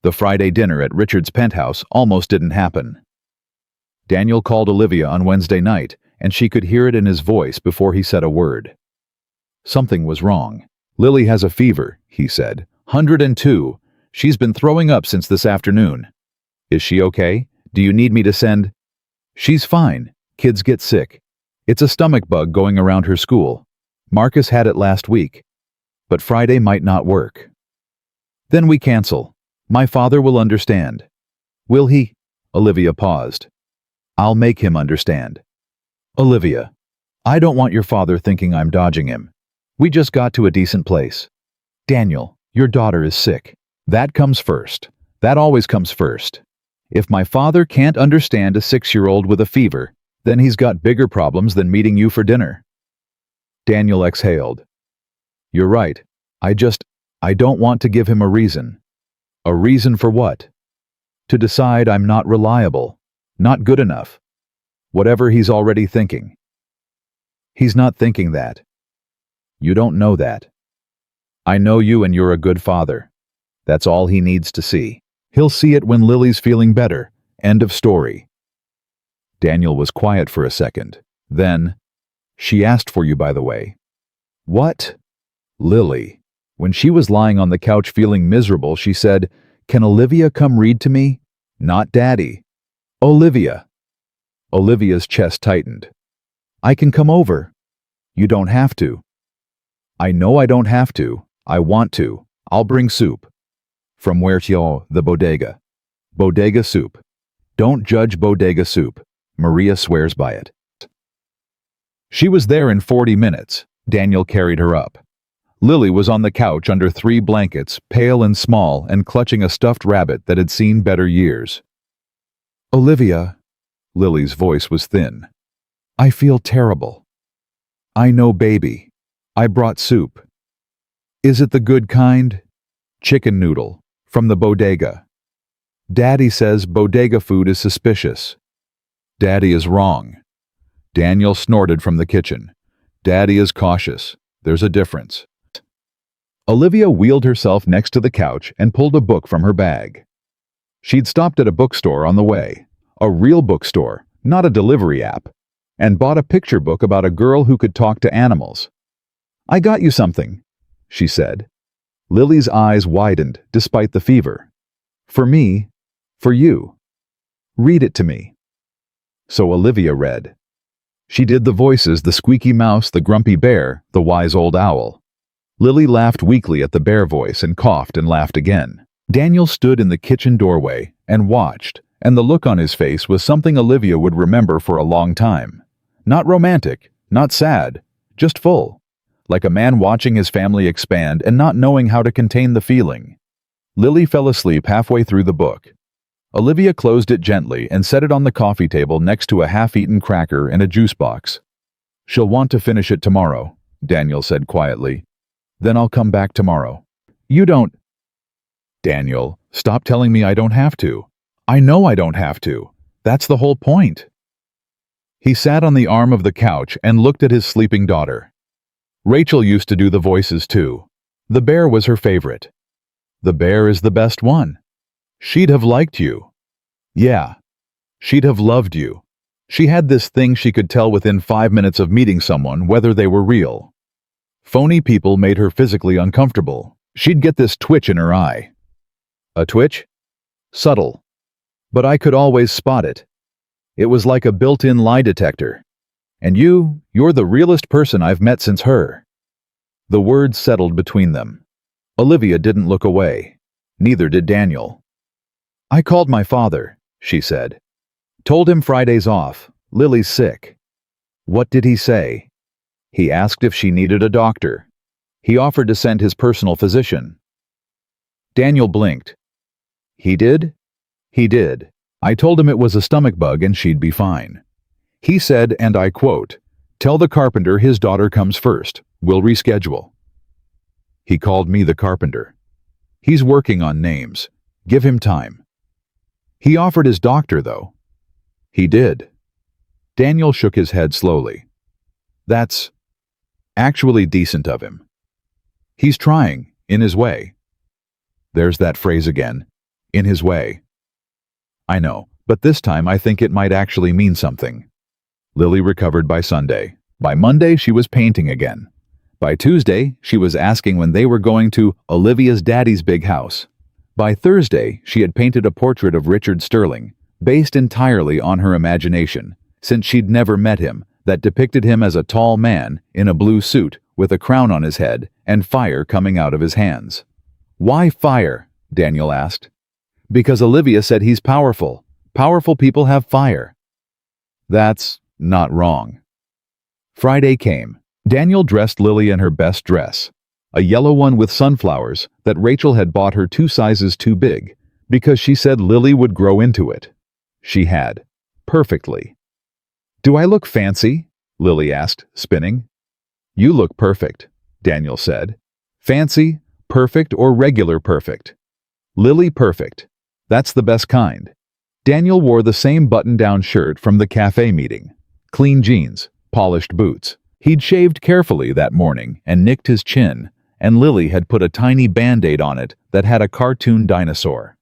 The Friday dinner at Richard's penthouse almost didn't happen. Daniel called Olivia on Wednesday night, and she could hear it in his voice before he said a word. Something was wrong. Lily has a fever, he said. 102. She's been throwing up since this afternoon. Is she okay? Do you need me to send? She's fine. Kids get sick. It's a stomach bug going around her school. Marcus had it last week. But Friday might not work. Then we cancel. My father will understand. Will he? Olivia paused. I'll make him understand. Olivia, I don't want your father thinking I'm dodging him. We just got to a decent place. Daniel, your daughter is sick. That comes first. That always comes first. If my father can't understand a 6-year-old with a fever, then he's got bigger problems than meeting you for dinner. Daniel exhaled. You're right. I don't want to give him a reason. A reason for what? To decide I'm not reliable, not good enough. Whatever he's already thinking. He's not thinking that. You don't know that. I know you and you're a good father. That's all he needs to see. He'll see it when Lily's feeling better. End of story. Daniel was quiet for a second. Then, she asked for you, by the way. What? Lily. When she was lying on the couch feeling miserable, she said, Can Olivia come read to me? Not Daddy. Olivia. Olivia's chest tightened. I can come over. You don't have to. I know I don't have to. I want to. I'll bring soup. From where to? The bodega. Bodega soup. Don't judge bodega soup. Maria swears by it. She was there in 40 minutes. Daniel carried her up. Lily was on the couch under 3 blankets, pale and small, and clutching a stuffed rabbit that had seen better years. Olivia, Lily's voice was thin. I feel terrible. I know, baby. I brought soup. Is it the good kind? Chicken noodle, from the bodega. Daddy says bodega food is suspicious. Daddy is wrong. Daniel snorted from the kitchen. Daddy is cautious. There's a difference. Olivia wheeled herself next to the couch and pulled a book from her bag. She'd stopped at a bookstore on the way, a real bookstore, not a delivery app, and bought a picture book about a girl who could talk to animals. I got you something, she said. Lily's eyes widened despite the fever. For me, for you. Read it to me. So Olivia read. She did the voices, the squeaky mouse, the grumpy bear, the wise old owl. Lily laughed weakly at the bear voice and coughed and laughed again. Daniel stood in the kitchen doorway and watched, and the look on his face was something Olivia would remember for a long time. Not romantic, not sad, just full. Like a man watching his family expand and not knowing how to contain the feeling. Lily fell asleep halfway through the book. Olivia closed it gently and set it on the coffee table next to a half-eaten cracker and a juice box. She'll want to finish it tomorrow, Daniel said quietly. Then I'll come back tomorrow. You don't... Daniel, stop telling me I don't have to. I know I don't have to. That's the whole point. He sat on the arm of the couch and looked at his sleeping daughter. Rachel used to do the voices too. The bear was her favorite. The bear is the best one. She'd have liked you. Yeah. She'd have loved you. She had this thing she could tell within 5 minutes of meeting someone whether they were real. Phony people made her physically uncomfortable. She'd get this twitch in her eye. A twitch? Subtle. But I could always spot it. It was like a built-in lie detector. And you're the realest person I've met since her. The words settled between them. Olivia didn't look away. Neither did Daniel. I called my father, she said. Told him Friday's off. Lily's sick. What did he say? He asked if she needed a doctor. He offered to send his personal physician. Daniel blinked. He did? He did. I told him it was a stomach bug and she'd be fine. He said, and I quote, "Tell the carpenter his daughter comes first. We'll reschedule." He called me the carpenter. He's working on names. Give him time. He offered his doctor, though. He did. Daniel shook his head slowly. That's actually decent of him. He's trying, in his way. There's that phrase again. In his way. I know, but this time I think it might actually mean something. Lily recovered by Sunday. By Monday, she was painting again. By Tuesday, she was asking when they were going to Olivia's daddy's big house. By Thursday, she had painted a portrait of Richard Sterling, based entirely on her imagination, since she'd never met him, that depicted him as a tall man in a blue suit with a crown on his head and fire coming out of his hands. Why fire? Daniel asked. Because Olivia said he's powerful. Powerful people have fire. That's not wrong. Friday came. Daniel dressed Lily in her best dress, a yellow one with sunflowers that Rachel had bought her 2 sizes too big, because she said Lily would grow into it. She had. Perfectly. Do I look fancy? Lily asked, spinning. You look perfect, Daniel said. Fancy, perfect, or regular perfect? Lily perfect. That's the best kind. Daniel wore the same button-down shirt from the cafe meeting. Clean jeans, polished boots. He'd shaved carefully that morning and nicked his chin, and Lily had put a tiny Band-Aid on it that had a cartoon dinosaur.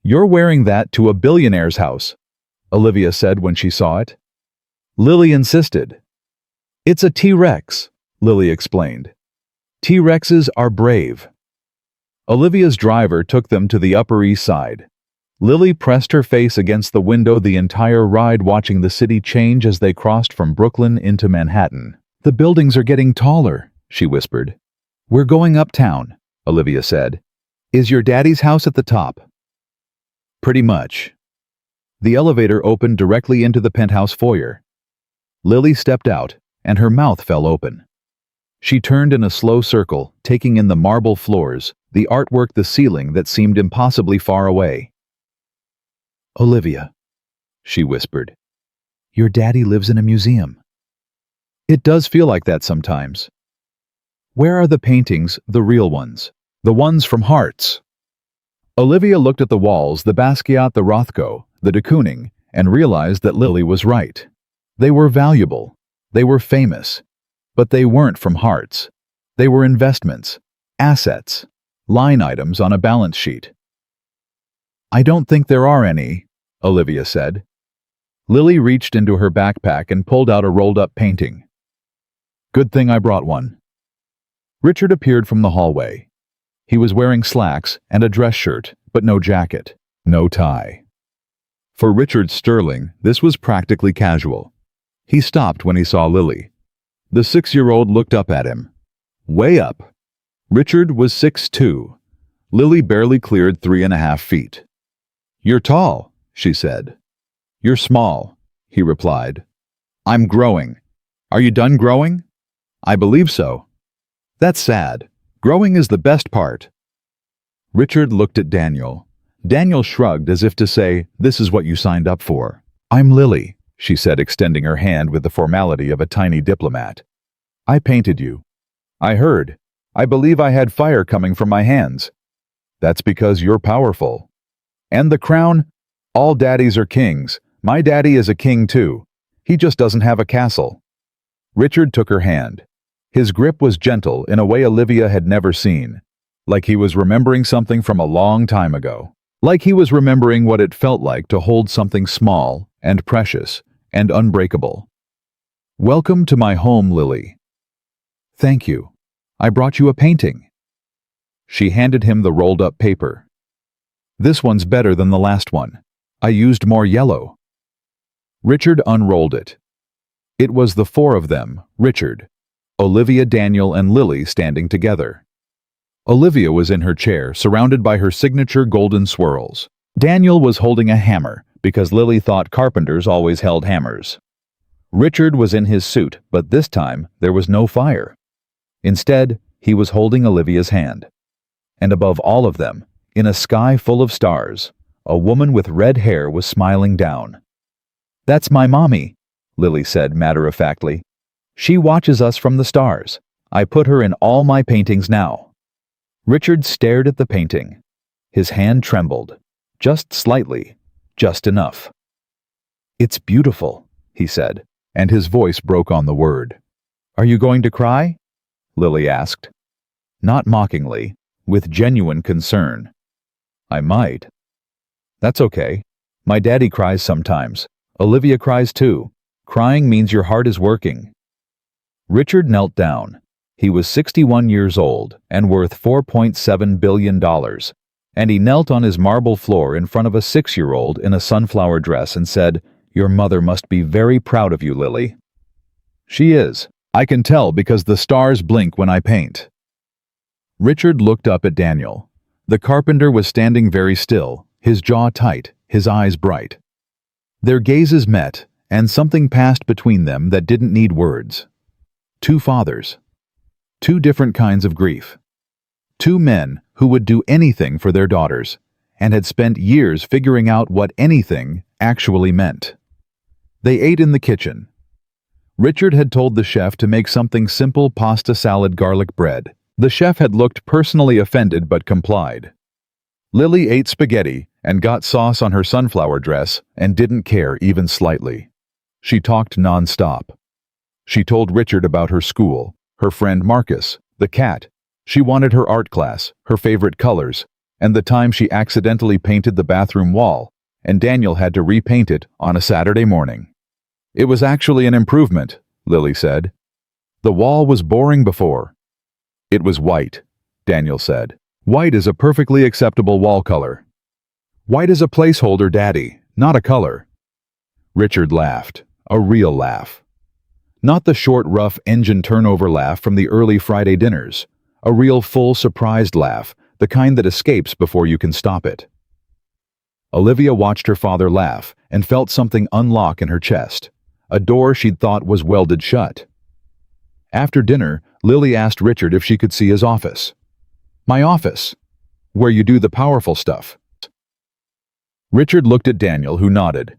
You're wearing that to a billionaire's house, Olivia said when she saw it. Lily insisted. It's a T-Rex, Lily explained. T-Rexes are brave. Olivia's driver took them to the Upper East Side. Lily pressed her face against the window the entire ride, watching the city change as they crossed from Brooklyn into Manhattan. "The buildings are getting taller," she whispered. "We're going uptown," Olivia said. "Is your daddy's house at the top?" "Pretty much." The elevator opened directly into the penthouse foyer. Lily stepped out, and her mouth fell open. She turned in a slow circle, taking in the marble floors, the artwork, the ceiling that seemed impossibly far away. "Olivia," she whispered, "your daddy lives in a museum." "It does feel like that sometimes." "Where are the paintings, the real ones? The ones from Hearts?" Olivia looked at the walls, the Basquiat, the Rothko, the de Kooning, and realized that Lily was right. They were valuable. They were famous. But they weren't from Hearts. They were investments, assets, line items on a balance sheet. "I don't think there are any," Olivia said. Lily reached into her backpack and pulled out a rolled-up painting. "Good thing I brought one." Richard appeared from the hallway. He was wearing slacks and a dress shirt, but no jacket, no tie. For Richard Sterling, this was practically casual. He stopped when he saw Lily. The 6-year-old looked up at him. Way up. Richard was 6'2". Lily barely cleared 3.5 feet. "You're tall," she said. "You're small," he replied. "I'm growing. Are you done growing?" "I believe so." "That's sad. Growing is the best part." Richard looked at Daniel. Daniel shrugged as if to say, "This is what you signed up for." "I'm Lily," she said, extending her hand with the formality of a tiny diplomat. "I painted you." "I heard. I believe I had fire coming from my hands." "That's because you're powerful." "And the crown? All daddies are kings. My daddy is a king too. He just doesn't have a castle." Richard took her hand. His grip was gentle in a way Olivia had never seen, like he was remembering something from a long time ago. Like he was remembering what it felt like to hold something small and precious and unbreakable. "Welcome to my home, Lily." "Thank you. I brought you a painting." She handed him the rolled-up paper. "This one's better than the last one. I used more yellow." Richard unrolled it. It was the 4 of them, Richard, Olivia, Daniel, and Lily standing together. Olivia was in her chair, surrounded by her signature golden swirls. Daniel was holding a hammer, because Lily thought carpenters always held hammers. Richard was in his suit, but this time there was no fire. Instead, he was holding Olivia's hand. And above all of them, in a sky full of stars, a woman with red hair was smiling down. "That's my mommy," Lily said matter-of-factly. "She watches us from the stars. I put her in all my paintings now." Richard stared at the painting. His hand trembled. Just slightly. Just enough. "It's beautiful," he said, and his voice broke on the word. "Are you going to cry?" Lily asked. Not mockingly, with genuine concern. "I might." "That's okay. My daddy cries sometimes. Olivia cries too. Crying means your heart is working." Richard knelt down. He was 61 years old and worth $4.7 billion, and he knelt on his marble floor in front of a 6-year-old in a sunflower dress and said, "Your mother must be very proud of you, Lily." "She is. I can tell because the stars blink when I paint." Richard looked up at Daniel. The carpenter was standing very still, his jaw tight, his eyes bright. Their gazes met, and something passed between them that didn't need words. 2 fathers. 2 different kinds of grief. 2 men who would do anything for their daughters, and had spent years figuring out what anything actually meant. They ate in the kitchen. Richard had told the chef to make something simple: pasta salad, garlic bread. The chef had looked personally offended but complied. Lily ate spaghetti and got sauce on her sunflower dress and didn't care even slightly. She talked non-stop. She told Richard about her school, her friend Marcus, the cat. She wanted her art class, her favorite colors, and the time she accidentally painted the bathroom wall, and Daniel had to repaint it on a Saturday morning. "It was actually an improvement," Lily said. "The wall was boring before." "It was white," Daniel said. White is a perfectly acceptable wall color. White is a placeholder, Daddy, not a color. Richard laughed, a real laugh. Not the short, rough engine turnover laugh from the early Friday dinners. A real full, surprised laugh, the kind that escapes before you can stop it. Olivia watched her father laugh and felt something unlock in her chest, a door she'd thought was welded shut. After dinner, Lily asked Richard if she could see his office. My office, where you do the powerful stuff. Richard looked at Daniel, who nodded.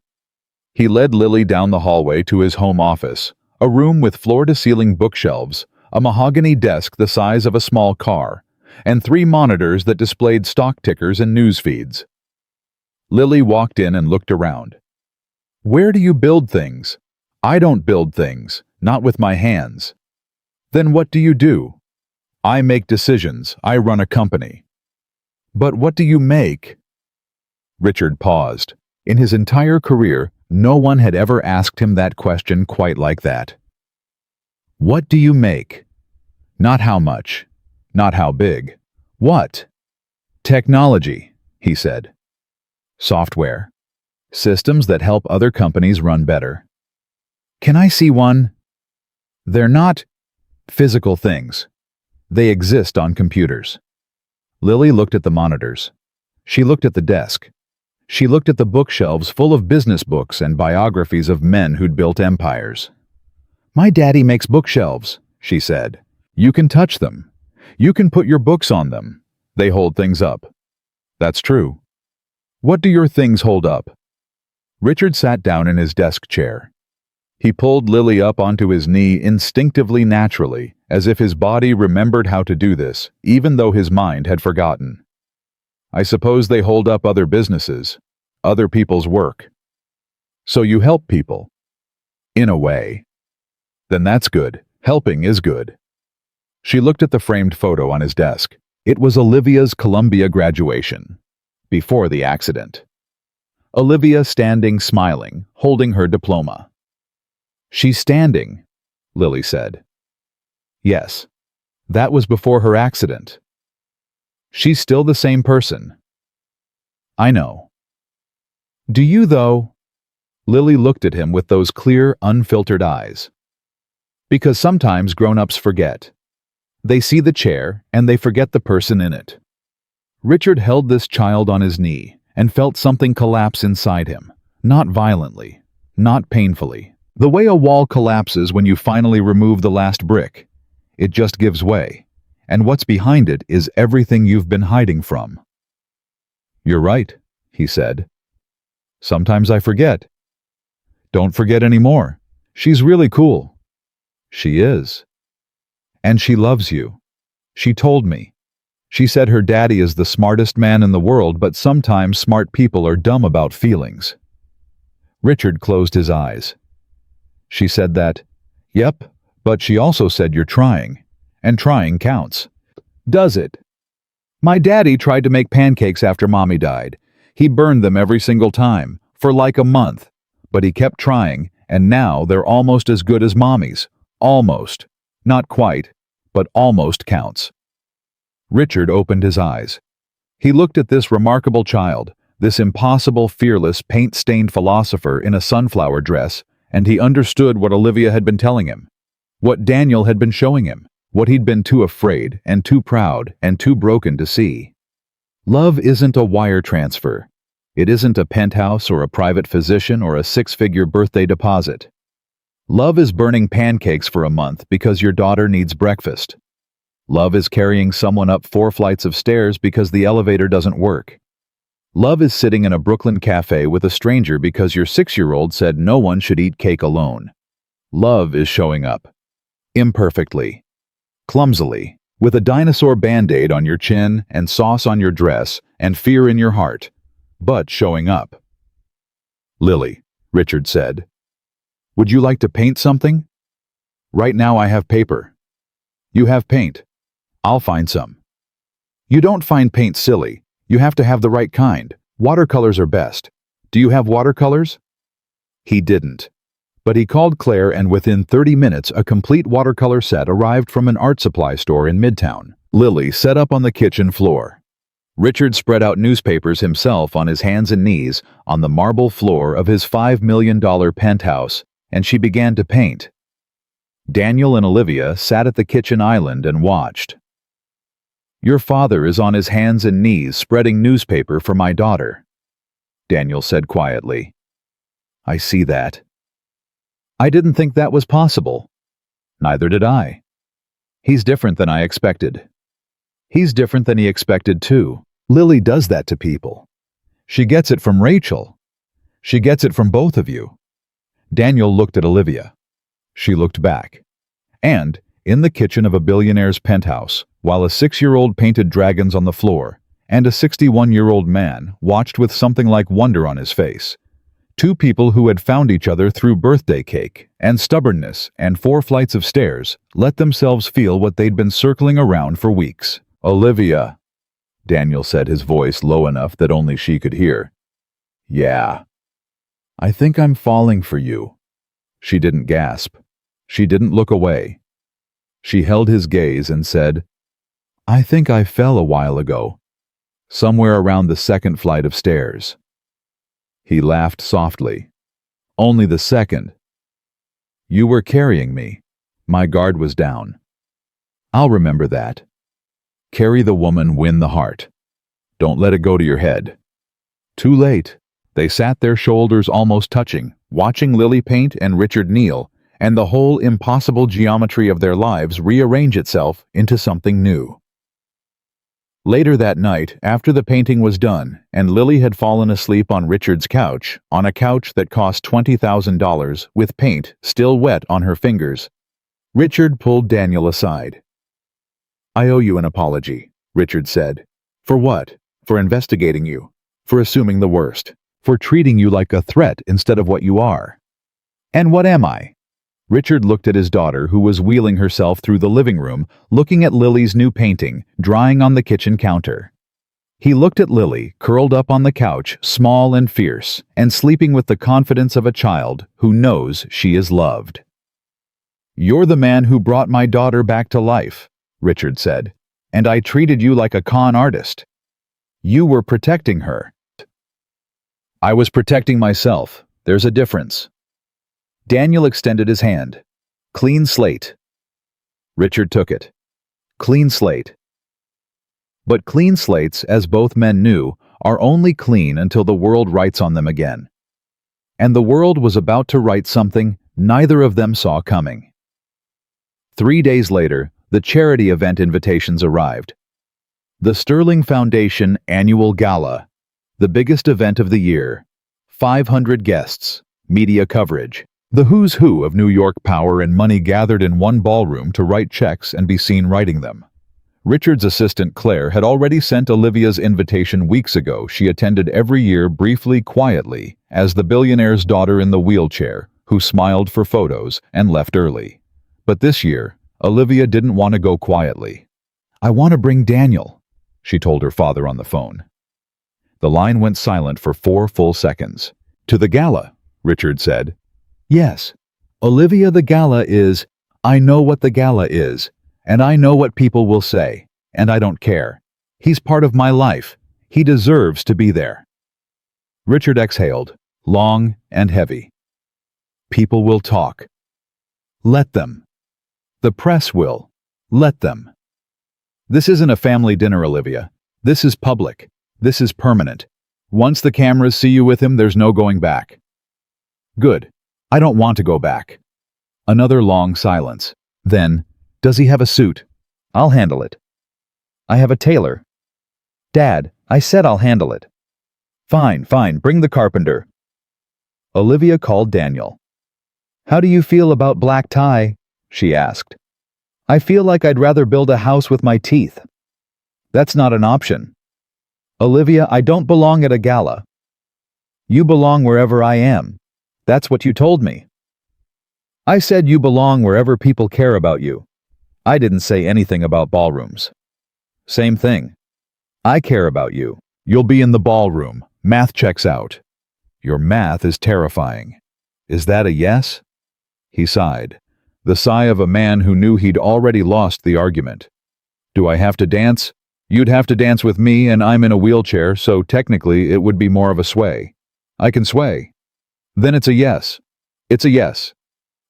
He led Lily down the hallway to his home office, a room with floor-to-ceiling bookshelves, a mahogany desk the size of a small car, and 3 monitors that displayed stock tickers and news feeds. Lily walked in and looked around. Where do you build things? I don't build things, not with my hands. Then what do you do? I make decisions, I run a company. But what do you make? Richard paused. In his entire career, no one had ever asked him that question quite like that. What do you make? Not how much, not how big. What? Technology, he said. Software. Systems that help other companies run better. Can I see one? They're not physical things. They exist on computers. Lily looked at the monitors. She looked at the desk. She looked at the bookshelves full of business books and biographies of men who'd built empires. My daddy makes bookshelves, she said. You can touch them. You can put your books on them. They hold things up. That's true. What do your things hold up? Richard sat down in his desk chair. He pulled Lily up onto his knee instinctively, naturally, as if his body remembered how to do this, even though his mind had forgotten. I suppose they hold up other businesses, other people's work. So you help people. In a way. Then that's good. Helping is good. She looked at the framed photo on his desk. It was Olivia's Columbia graduation, before the accident. Olivia standing, smiling, holding her diploma. She's standing, Lily said. Yes, that was before her accident. She's still the same person. I know. Do you, though? Lily looked at him with those clear, unfiltered eyes. Because sometimes grown-ups forget. They see the chair, and they forget the person in it. Richard held this child on his knee and felt something collapse inside him, not violently, not painfully. The way a wall collapses when you finally remove the last brick. It just gives way. And what's behind it is everything you've been hiding from. You're right, he said. Sometimes I forget. Don't forget anymore. She's really cool. She is. And she loves you. She told me. She said her daddy is the smartest man in the world, but sometimes smart people are dumb about feelings. Richard closed his eyes. She said that, yep, but she also said you're trying. And trying counts. Does it? My daddy tried to make pancakes after Mommy died. He burned them every single time, for like a month. But he kept trying, and now they're almost as good as Mommy's. Almost. Not quite, but almost counts. Richard opened his eyes. He looked at this remarkable child, this impossible, fearless, paint-stained philosopher in a sunflower dress, and he understood what Olivia had been telling him, what Daniel had been showing him, what he'd been too afraid and too proud and too broken to see. Love isn't a wire transfer. It isn't a penthouse or a private physician or a 6-figure birthday deposit. Love is burning pancakes for a month because your daughter needs breakfast. Love is carrying someone up 4 flights of stairs because the elevator doesn't work. Love is sitting in a Brooklyn cafe with a stranger because your 6-year-old said no one should eat cake alone. Love is showing up. Imperfectly. Clumsily. With a dinosaur band-aid on your chin and sauce on your dress and fear in your heart. But showing up. Lily, Richard said. Would you like to paint something? Right now I have paper. You have paint. I'll find some. You don't find paint silly. You have to have the right kind. Watercolors are best. Do you have watercolors? He didn't. But he called Claire, and within 30 minutes a complete watercolor set arrived from an art supply store in Midtown. Lily sat up on the kitchen floor. Richard spread out newspapers himself on his hands and knees on the marble floor of his $5 million penthouse, and she began to paint. Daniel and Olivia sat at the kitchen island and watched. "Your father is on his hands and knees spreading newspaper for my daughter," Daniel said quietly. "I see that." "I didn't think that was possible." "Neither did I." "He's different than I expected." "He's different than he expected too. Lily does that to people. She gets it from Rachel. She gets it from both of you." Daniel looked at Olivia. She looked back. And, in the kitchen of a billionaire's penthouse, while a 6-year-old painted dragons on the floor, and a 61-year-old man watched with something like wonder on his face, two people who had found each other through birthday cake and stubbornness and 4 flights of stairs let themselves feel what they'd been circling around for weeks. "Olivia," Daniel said, his voice low enough that only she could hear. "Yeah. I think I'm falling for you." She didn't gasp. She didn't look away. She held his gaze and said, "I think I fell a while ago, somewhere around the 2nd flight of stairs." He laughed softly. "Only the 2nd. You were carrying me. My guard was down. I'll remember that. Carry the woman, win the heart. Don't let it go to your head." Too late. They sat their shoulders almost touching, watching Lily paint and Richard kneel, and the whole impossible geometry of their lives rearrange itself into something new. Later that night, after the painting was done, and Lily had fallen asleep on Richard's couch, on a couch that cost $20,000, with paint still wet on her fingers, Richard pulled Daniel aside. "I owe you an apology," Richard said. "For what? For investigating you. For assuming the worst. For treating you like a threat instead of what you are." "And what am I?" Richard looked at his daughter, who was wheeling herself through the living room, looking at Lily's new painting, drying on the kitchen counter. He looked at Lily, curled up on the couch, small and fierce, and sleeping with the confidence of a child who knows she is loved. "You're the man who brought my daughter back to life," Richard said, "and I treated you like a con artist. You were protecting her." "I was protecting myself. There's a difference." Daniel extended his hand. "Clean slate." Richard took it. "Clean slate." But clean slates, as both men knew, are only clean until the world writes on them again. And the world was about to write something neither of them saw coming. 3 days later, the charity event invitations arrived. The Sterling Foundation Annual Gala, the biggest event of the year. 500 guests, media coverage. The who's who of New York power and money gathered in one ballroom to write checks and be seen writing them. Richard's assistant Claire had already sent Olivia's invitation weeks ago. She attended every year briefly, quietly, as the billionaire's daughter in the wheelchair, who smiled for photos and left early. But this year, Olivia didn't want to go quietly. "I want to bring Daniel," she told her father on the phone. The line went silent for 4 full seconds. "To the gala," Richard said. "Yes. Olivia, the gala is, I know what the gala is, and I know what people will say, and I don't care. He's part of my life. He deserves to be there." Richard exhaled, long and heavy. "People will talk. Let them. The press will. Let them. This isn't a family dinner, Olivia. This is public. This is permanent. Once the cameras see you with him, there's no going back." "Good. I don't want to go back." Another long silence. Then, "Does he have a suit?" "I'll handle it." "I have a tailor." "Dad, I said I'll handle it." Fine, bring the carpenter." Olivia called Daniel. "How do you feel about black tie?" she asked. "I feel like I'd rather build a house with my teeth." "That's not an option." "Olivia, I don't belong at a gala." "You belong wherever I am. That's what you told me." "I said you belong wherever people care about you. I didn't say anything about ballrooms." "Same thing. I care about you. You'll be in the ballroom. Math checks out." "Your math is terrifying. Is that a yes?" He sighed, the sigh of a man who knew he'd already lost the argument. Do I have to dance? You'd have to dance with me, and I'm in a wheelchair, so technically it would be more of a sway. I can sway. Then it's a yes. It's a yes.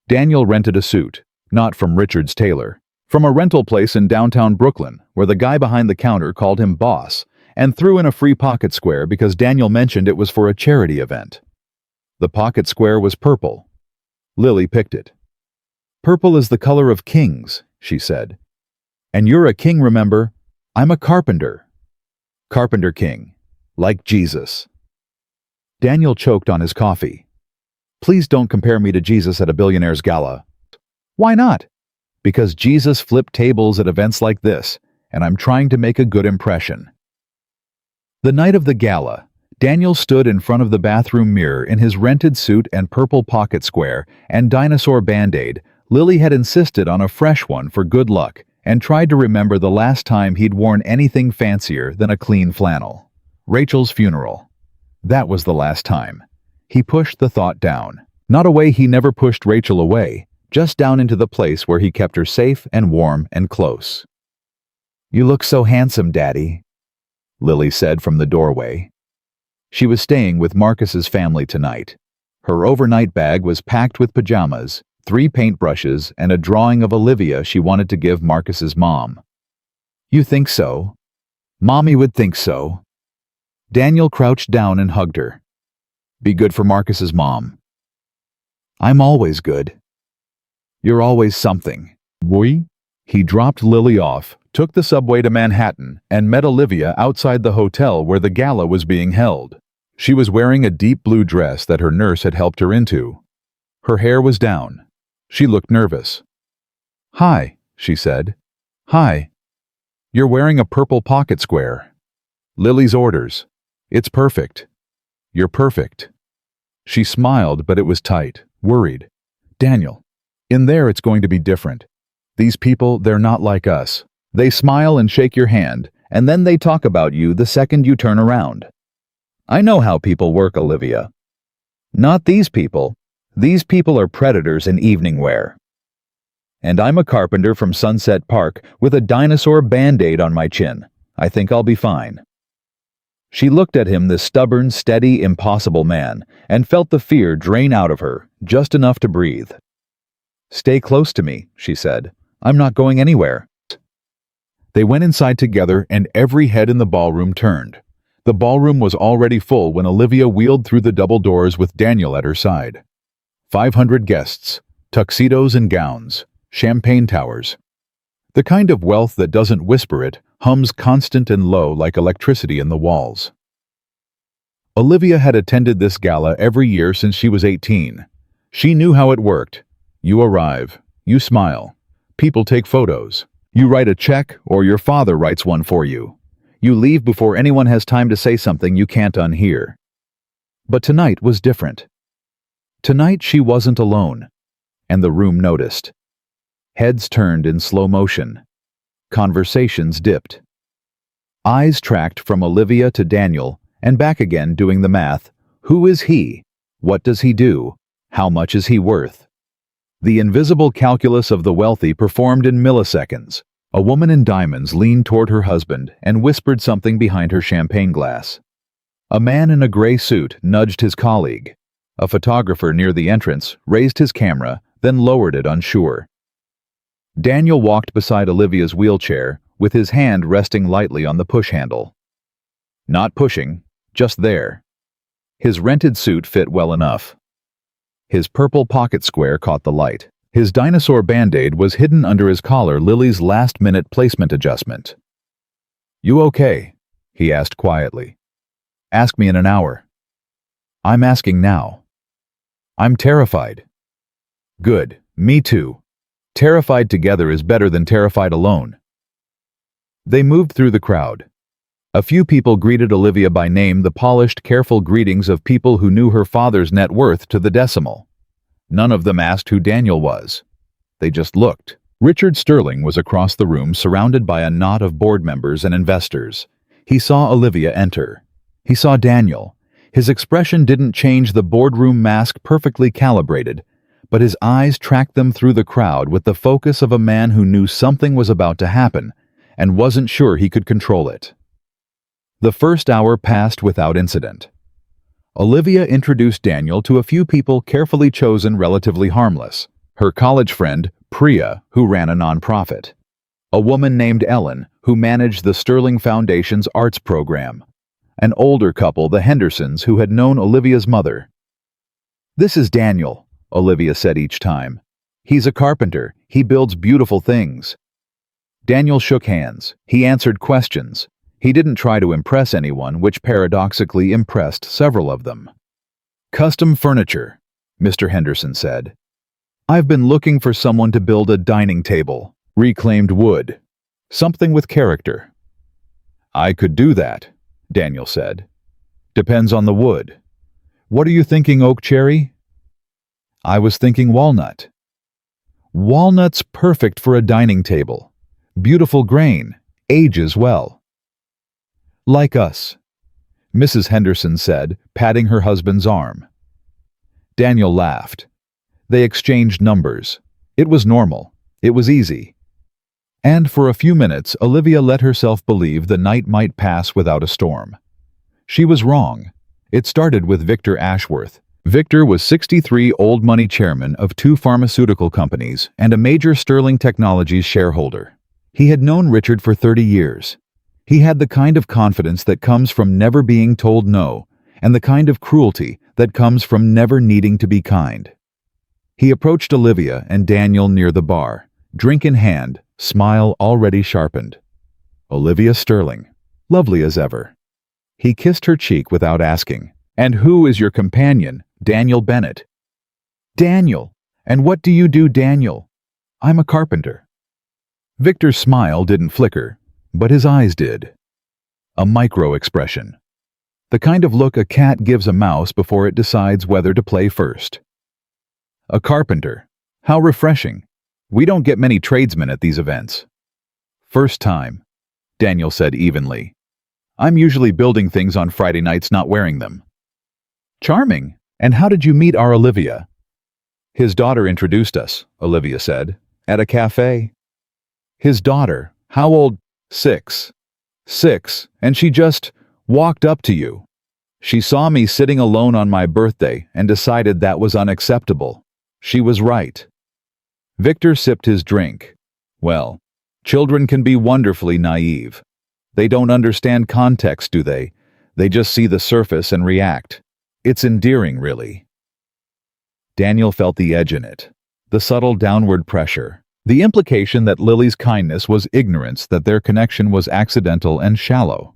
Daniel rented a suit, not from Richard's tailor, from a rental place in downtown Brooklyn, where the guy behind the counter called him boss, and threw in a free pocket square because Daniel mentioned it was for a charity event. The pocket square was purple. Lily picked it. Purple is the color of kings, she said. And you're a king, remember? I'm a carpenter. Carpenter king, like Jesus. Daniel choked on his coffee. Please don't compare me to Jesus at a billionaire's gala. Why not? Because Jesus flipped tables at events like this, and I'm trying to make a good impression. The night of the gala, Daniel stood in front of the bathroom mirror in his rented suit and purple pocket square and dinosaur band-aid. Lily had insisted on a fresh one for good luck and tried to remember the last time he'd worn anything fancier than a clean flannel. Rachel's funeral. That was the last time. He pushed the thought down. Not away, he never pushed Rachel away, just down into the place where he kept her safe and warm and close. You look so handsome, Daddy, Lily said from the doorway. She was staying with Marcus's family tonight. Her overnight bag was packed with pajamas, 3 paintbrushes, and a drawing of Olivia she wanted to give Marcus's mom. You think so? Mommy would think so. Daniel crouched down and hugged her. Be good for Marcus's mom. I'm always good. You're always something. Boy? He dropped Lily off, took the subway to Manhattan, and met Olivia outside the hotel where the gala was being held. She was wearing a deep blue dress that her nurse had helped her into. Her hair was down. She looked nervous. Hi, she said. Hi. You're wearing a purple pocket square. Lily's orders. It's perfect. You're perfect. She smiled, but it was tight, worried. Daniel, in there it's going to be different. These people, they're not like us. They smile and shake your hand, and then they talk about you the second you turn around. I know how people work, Olivia. Not these people. These people are predators in evening wear. And I'm a carpenter from Sunset Park with a dinosaur band-aid on my chin. I think I'll be fine. She looked at him, this stubborn, steady, impossible man, and felt the fear drain out of her, just enough to breathe. Stay close to me, she said. I'm not going anywhere. They went inside together, and every head in the ballroom turned. The ballroom was already full when Olivia wheeled through the double doors with Daniel at her side. 500 guests, tuxedos and gowns, champagne towers. The kind of wealth that doesn't whisper, it hums constant and low like electricity in the walls. Olivia had attended this gala every year since she was 18. She knew how it worked. You arrive, you smile, people take photos, you write a check or your father writes one for you. You leave before anyone has time to say something you can't unhear. But tonight was different. Tonight she wasn't alone, and the room noticed. Heads turned in slow motion. Conversations dipped. Eyes tracked from Olivia to Daniel and back again, doing the math. Who is he? What does he do? How much is he worth? The invisible calculus of the wealthy performed in milliseconds. A woman in diamonds leaned toward her husband and whispered something behind her champagne glass. A man in a gray suit nudged his colleague. A photographer near the entrance raised his camera, then lowered it unsure. Daniel walked beside Olivia's wheelchair, with his hand resting lightly on the push handle. Not pushing, just there. His rented suit fit well enough. His purple pocket square caught the light. His dinosaur band-aid was hidden under his collar, Lily's last-minute placement adjustment. You okay? He asked quietly. Ask me in an hour. I'm asking now. I'm terrified. Good, me too. Terrified together is better than terrified alone. They moved through the crowd. A few people greeted Olivia by name, the polished, careful greetings of people who knew her father's net worth to the decimal. None of them asked who Daniel was. They just looked. Richard Sterling was across the room, surrounded by a knot of board members and investors. He saw Olivia enter. He saw Daniel. His expression didn't change, the boardroom mask perfectly calibrated, but his eyes tracked them through the crowd with the focus of a man who knew something was about to happen, and wasn't sure he could control it. The first hour passed without incident. Olivia introduced Daniel to a few people carefully chosen, relatively harmless. Her college friend, Priya, who ran a nonprofit. A woman named Ellen, who managed the Sterling Foundation's arts program. An older couple, the Hendersons, who had known Olivia's mother. "This is Daniel," Olivia said each time. "He's a carpenter. He builds beautiful things." Daniel shook hands. He answered questions. He didn't try to impress anyone, which paradoxically impressed several of them. "Custom furniture," Mr. Henderson said. "I've been looking for someone to build a dining table. Reclaimed wood. Something with character." "I could do that," Daniel said. "Depends on the wood. What are you thinking, oak cherry?" "I was thinking walnut." "Walnut's perfect for a dining table. Beautiful grain, ages well." "Like us," Mrs. Henderson said, patting her husband's arm. Daniel laughed. They exchanged numbers. It was normal. It was easy. And for a few minutes, Olivia let herself believe the night might pass without a storm. She was wrong. It started with Victor Ashworth. Victor was 63, old money chairman of 2 pharmaceutical companies and a major Sterling Technologies shareholder. He had known Richard for 30 years. He had the kind of confidence that comes from never being told no, and the kind of cruelty that comes from never needing to be kind. He approached Olivia and Daniel near the bar, drink in hand, smile already sharpened. Olivia Sterling, lovely as ever. He kissed her cheek without asking. "And who is your companion, Daniel Bennett?" "Daniel. And what do you do, Daniel?" "I'm a carpenter." Victor's smile didn't flicker, but his eyes did. A micro-expression. The kind of look a cat gives a mouse before it decides whether to play first. "A carpenter. How refreshing. We don't get many tradesmen at these events." "First time," Daniel said evenly. "I'm usually building things on Friday nights, not wearing them." "Charming. And how did you meet our Olivia?" "His daughter introduced us," Olivia said, "at a cafe." "His daughter? How old?" "6. 6, and she just walked up to you. She saw me sitting alone on my birthday and decided that was unacceptable. She was right." Victor sipped his drink. "Well, children can be wonderfully naive. They don't understand context, do they? They just see the surface and react. It's endearing, really." Daniel felt the edge in it, the subtle downward pressure, the implication that Lily's kindness was ignorance, that their connection was accidental and shallow.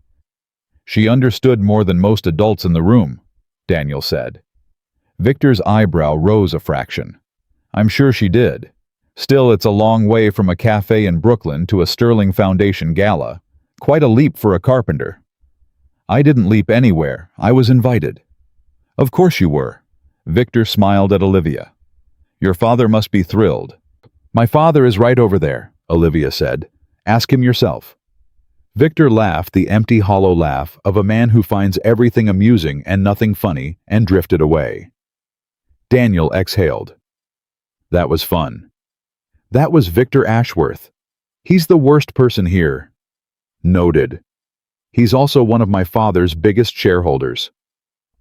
"She understood more than most adults in the room," Daniel said. Victor's eyebrow rose a fraction. "I'm sure she did. Still, it's a long way from a cafe in Brooklyn to a Sterling Foundation gala. Quite a leap for a carpenter." "I didn't leap anywhere. I was invited." "Of course you were." Victor smiled at Olivia. "Your father must be thrilled." "My father is right over there," Olivia said. "Ask him yourself." Victor laughed the empty, hollow laugh of a man who finds everything amusing and nothing funny, and drifted away. Daniel exhaled. "That was fun." "That was Victor Ashworth. He's the worst person here." "Noted." "He's also one of my father's biggest shareholders."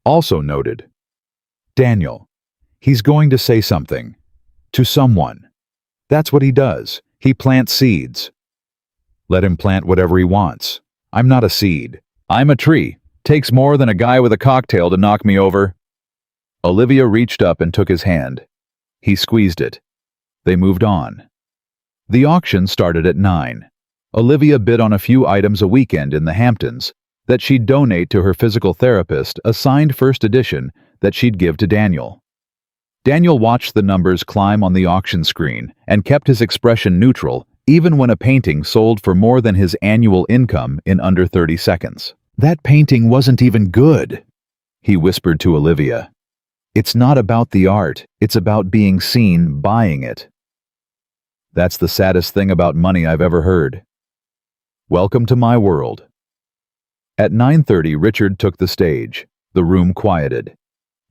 "Also noted." "Daniel. He's going to say something. To someone. That's what he does. He plants seeds." "Let him plant whatever he wants. I'm not a seed. I'm a tree. Takes more than a guy with a cocktail to knock me over." Olivia reached up and took his hand. He squeezed it. They moved on. The auction started at 9. Olivia bid on a few items a weekend in the Hamptons that she'd donate to her physical therapist, a signed first edition that she'd give to Daniel. Daniel watched the numbers climb on the auction screen and kept his expression neutral even when a painting sold for more than his annual income in under 30 seconds. "That painting wasn't even good," he whispered to Olivia. "It's not about the art, it's about being seen buying it." "That's the saddest thing about money I've ever heard." "Welcome to my world." At 9:30, Richard took the stage. The room quieted.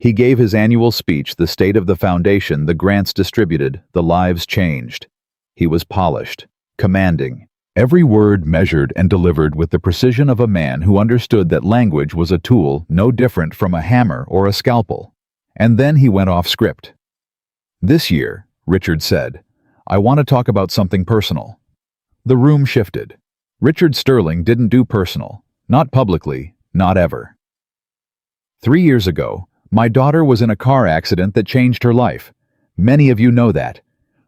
He gave his annual speech, the state of the foundation, the grants distributed, the lives changed. He was polished, commanding, Every word measured and delivered with the precision of a man who understood that language was a tool no different from a hammer or a scalpel. And then he went off script. "This year," Richard said, "I want to talk about something personal." The room shifted. Richard Sterling didn't do personal. Not publicly, not ever. 3 years ago, my daughter was in a car accident that changed her life. Many of you know that.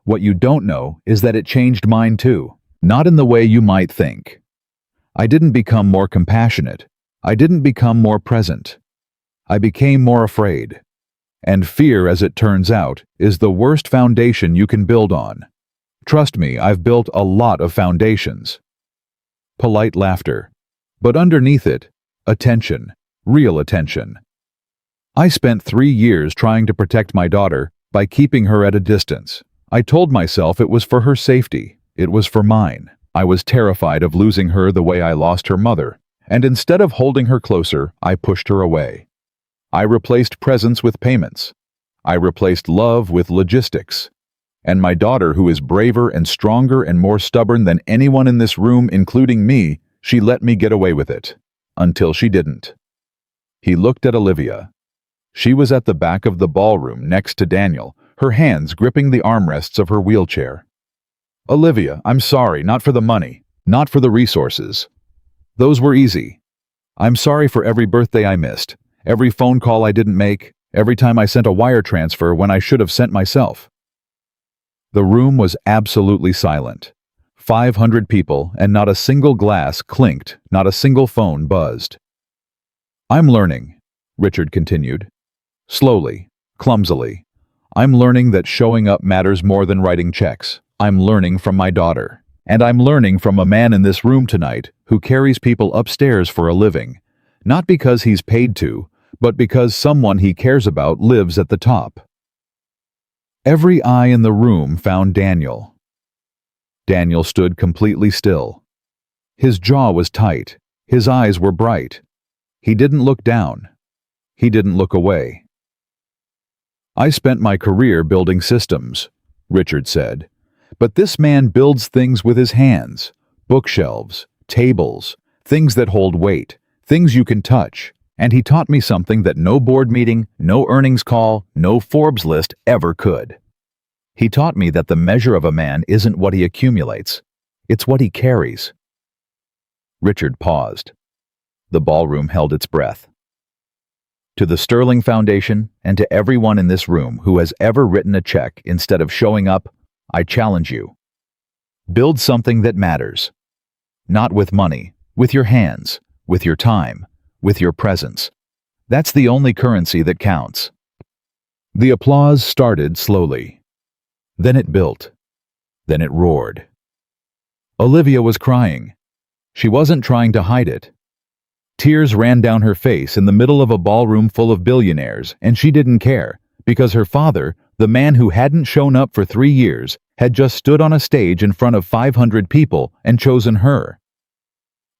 What you don't know is that it changed mine too. Not in the way you might think. I didn't become more compassionate. I didn't become more present. I became more afraid. And fear, as it turns out, is the worst foundation you can build on. Trust me, I've built a lot of foundations. Polite laughter. But underneath it, attention. Real attention. I spent 3 years trying to protect my daughter by keeping her at a distance. I told myself it was for her safety. It was for mine. I was terrified of losing her the way I lost her mother, and instead of holding her closer, I pushed her away. I replaced presence with payments. I replaced love with logistics. And my daughter, who is braver and stronger and more stubborn than anyone in this room, including me, she let me get away with it. Until she didn't. He looked at Olivia. She was at the back of the ballroom next to Daniel, her hands gripping the armrests of her wheelchair. "Olivia, I'm sorry, not for the money, not for the resources. Those were easy. I'm sorry for every birthday I missed, every phone call I didn't make, every time I sent a wire transfer when I should have sent myself." The room was absolutely silent. 500 people, and not a single glass clinked, not a single phone buzzed. "I'm learning," Richard continued. Slowly, clumsily. "I'm learning that showing up matters more than writing checks. I'm learning from my daughter. And I'm learning from a man in this room tonight who carries people upstairs for a living, not because he's paid to, but because someone he cares about lives at the top." Every eye in the room found Daniel. Daniel stood completely still. His jaw was tight. His eyes were bright. He didn't look down. He didn't look away. "I spent my career building systems," Richard said. "But this man builds things with his hands. Bookshelves, tables, things that hold weight, things you can touch. And he taught me something that no board meeting, no earnings call, no Forbes list ever could. He taught me that the measure of a man isn't what he accumulates. It's what he carries." Richard paused. The ballroom held its breath. "To the Sterling Foundation and to everyone in this room who has ever written a check instead of showing up, I challenge you. Build something that matters. Not with money, with your hands, with your time, with your presence. That's the only currency that counts." The applause started slowly. Then it built. Then it roared. Olivia was crying. She wasn't trying to hide it. Tears ran down her face in the middle of a ballroom full of billionaires, and she didn't care, because her father, the man who hadn't shown up for 3 years, had just stood on a stage in front of 500 people and chosen her.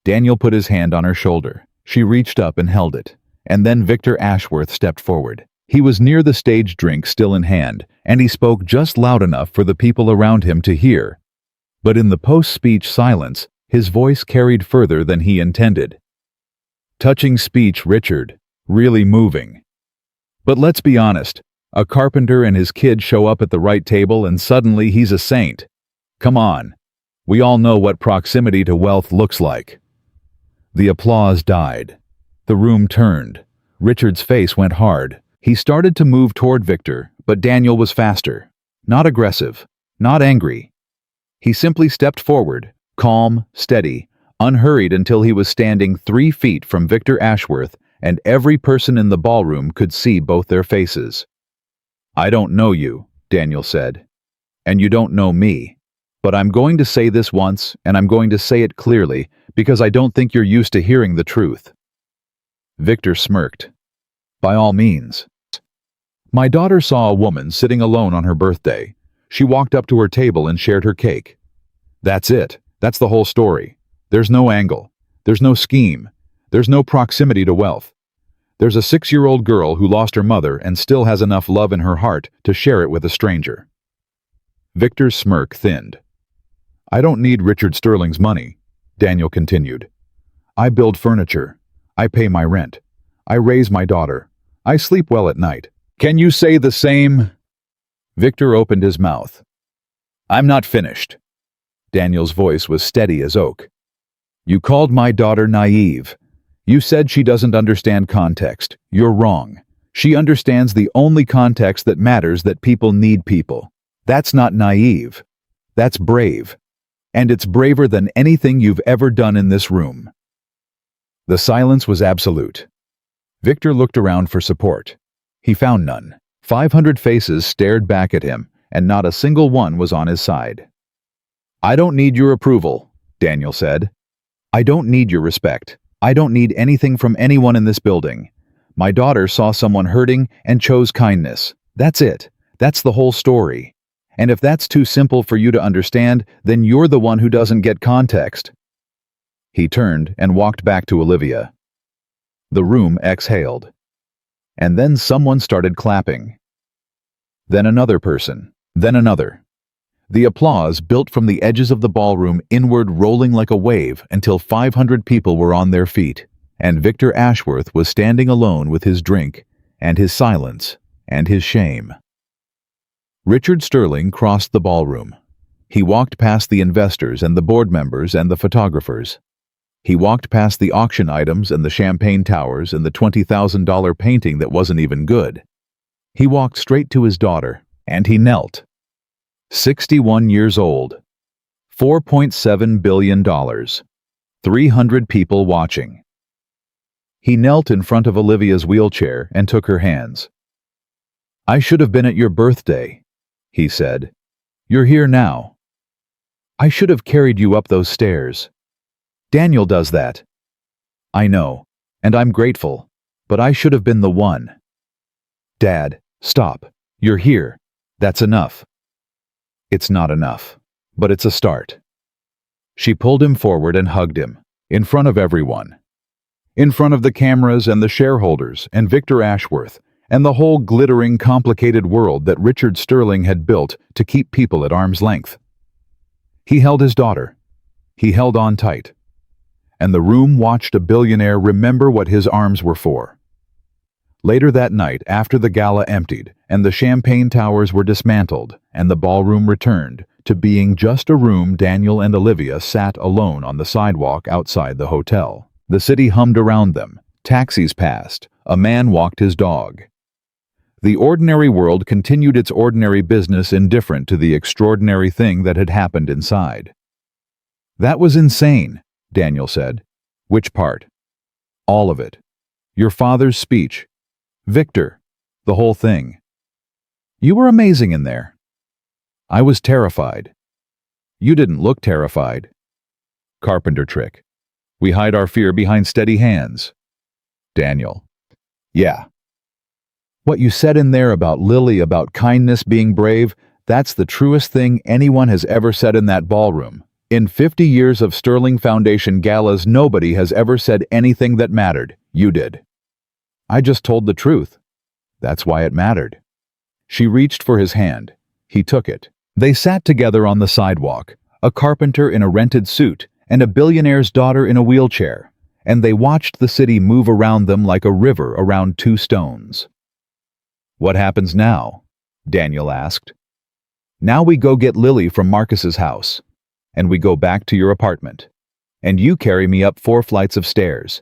Daniel put his hand on her shoulder. She reached up and held it, and then Victor Ashworth stepped forward. He was near the stage, drink still in hand, and he spoke just loud enough for the people around him to hear. But in the post-speech silence, his voice carried further than he intended. Touching speech, Richard. Really moving. But let's be honest, a carpenter and his kid show up at the right table and suddenly he's a saint. Come on. We all know what proximity to wealth looks like. The applause died. The room turned. Richard's face went hard. He started to move toward Victor, but Daniel was faster. Not aggressive. Not angry. He simply stepped forward, calm, steady, unhurried until he was standing 3 feet from Victor Ashworth, and every person in the ballroom could see both their faces. "I don't know you," Daniel said. "And you don't know me. But I'm going to say this once, and I'm going to say it clearly, because I don't think you're used to hearing the truth." Victor smirked. "By all means." "My daughter saw a woman sitting alone on her birthday. She walked up to her table and shared her cake. That's it. That's the whole story. There's no angle. There's no scheme. There's no proximity to wealth. There's a 6-year-old girl who lost her mother and still has enough love in her heart to share it with a stranger." Victor's smirk thinned. I don't need Richard Sterling's money, Daniel continued. I build furniture. I pay my rent. I raise my daughter. I sleep well at night. Can you say the same? Victor opened his mouth. I'm not finished. Daniel's voice was steady as oak. You called my daughter naive. You said she doesn't understand context. You're wrong. She understands the only context that matters, that people need people. That's not naive. That's brave. And it's braver than anything you've ever done in this room. The silence was absolute. Victor looked around for support. He found none. 500 faces stared back at him, and not a single one was on his side. I don't need your approval, Daniel said. I don't need your respect. I don't need anything from anyone in this building. My daughter saw someone hurting and chose kindness. That's it. That's the whole story. And if that's too simple for you to understand, then you're the one who doesn't get context. He turned and walked back to Olivia. The room exhaled. And then someone started clapping. Then another person. Then another. The applause built from the edges of the ballroom inward, rolling like a wave until 500 people were on their feet, and Victor Ashworth was standing alone with his drink and his silence and his shame. Richard Sterling crossed the ballroom. He walked past the investors and the board members and the photographers. He walked past the auction items and the champagne towers and the $20,000 painting that wasn't even good. He walked straight to his daughter, and he knelt. 61 years old. $4.7 billion. 300 people watching. He knelt in front of Olivia's wheelchair and took her hands. I should have been at your birthday, he said. You're here now. I should have carried you up those stairs. Daniel does that. I know, and I'm grateful, but I should have been the one. Dad, stop. You're here. That's enough. It's not enough, but it's a start. She pulled him forward and hugged him, in front of everyone. In front of the cameras and the shareholders and Victor Ashworth and the whole glittering, complicated world that Richard Sterling had built to keep people at arm's length. He held his daughter. He held on tight. And the room watched a billionaire remember what his arms were for. Later that night, after the gala emptied and the champagne towers were dismantled and the ballroom returned to being just a room, Daniel and Olivia sat alone on the sidewalk outside the hotel. The city hummed around them. Taxis passed. A man walked his dog. The ordinary world continued its ordinary business, indifferent to the extraordinary thing that had happened inside. That was insane, Daniel said. Which part? All of it. Your father's speech. Victor. The whole thing. You were amazing in there. I was terrified. You didn't look terrified. Carpenter trick. We hide our fear behind steady hands. Daniel. Yeah. What you said in there about Lily, about kindness being brave, that's the truest thing anyone has ever said in that ballroom. In 50 years of Sterling Foundation galas, nobody has ever said anything that mattered. You did. I just told the truth. That's why it mattered. She reached for his hand. He took it. They sat together on the sidewalk, a carpenter in a rented suit and a billionaire's daughter in a wheelchair, and they watched the city move around them like a river around two stones. What happens now? Daniel asked. Now we go get Lily from Marcus's house, and we go back to your apartment, and you carry me up 4 flights of stairs,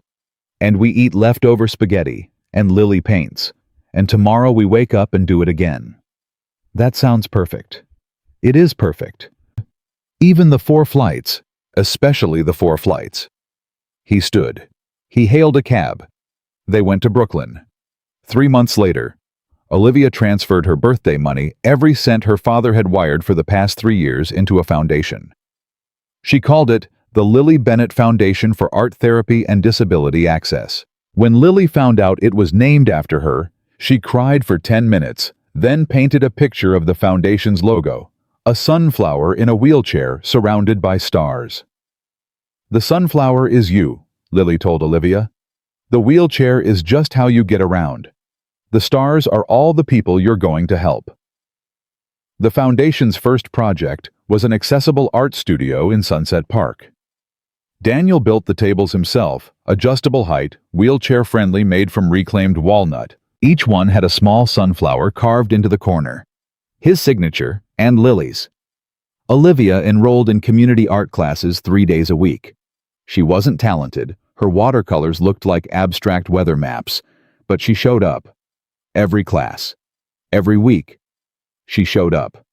and we eat leftover spaghetti, and Lily paints, and tomorrow we wake up and do it again. That sounds perfect. It is perfect. Even the 4 flights, especially the 4 flights. He stood. He hailed a cab. They went to Brooklyn. 3 months later, Olivia transferred her birthday money, every cent her father had wired for the past 3 years, into a foundation. She called it the Lily Bennett Foundation for Art Therapy and Disability Access. When Lily found out it was named after her, she cried for 10 minutes, then painted a picture of the foundation's logo, a sunflower in a wheelchair surrounded by stars. The sunflower is you, Lily told Olivia. The wheelchair is just how you get around. The stars are all the people you're going to help. The foundation's first project was an accessible art studio in Sunset Park. Daniel built the tables himself, adjustable height, wheelchair-friendly, made from reclaimed walnut. Each one had a small sunflower carved into the corner. His signature, and Lily's. Olivia enrolled in community art classes 3 days a week. She wasn't talented, her watercolors looked like abstract weather maps, but she showed up. Every class. Every week. She showed up.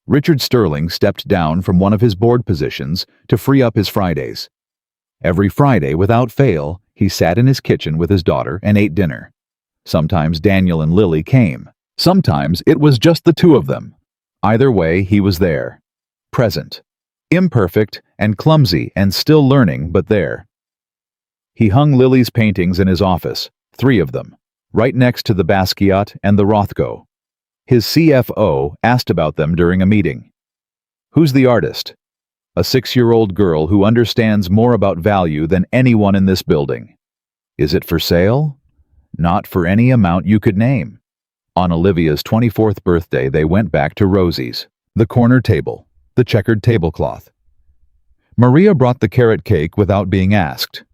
Richard Sterling stepped down from one of his board positions to free up his Fridays. Every Friday, without fail, he sat in his kitchen with his daughter and ate dinner. Sometimes Daniel and Lily came. Sometimes it was just the two of them. Either way, he was there. Present. Imperfect and clumsy and still learning, but there. He hung Lily's paintings in his office, 3 of them, right next to the Basquiat and the Rothko. His CFO asked about them during a meeting. Who's the artist? A 6-year-old girl who understands more about value than anyone in this building. Is it for sale? Not for any amount you could name. On Olivia's 24th birthday, they went back to Rosie's, the corner table, the checkered tablecloth. Maria brought the carrot cake without being asked.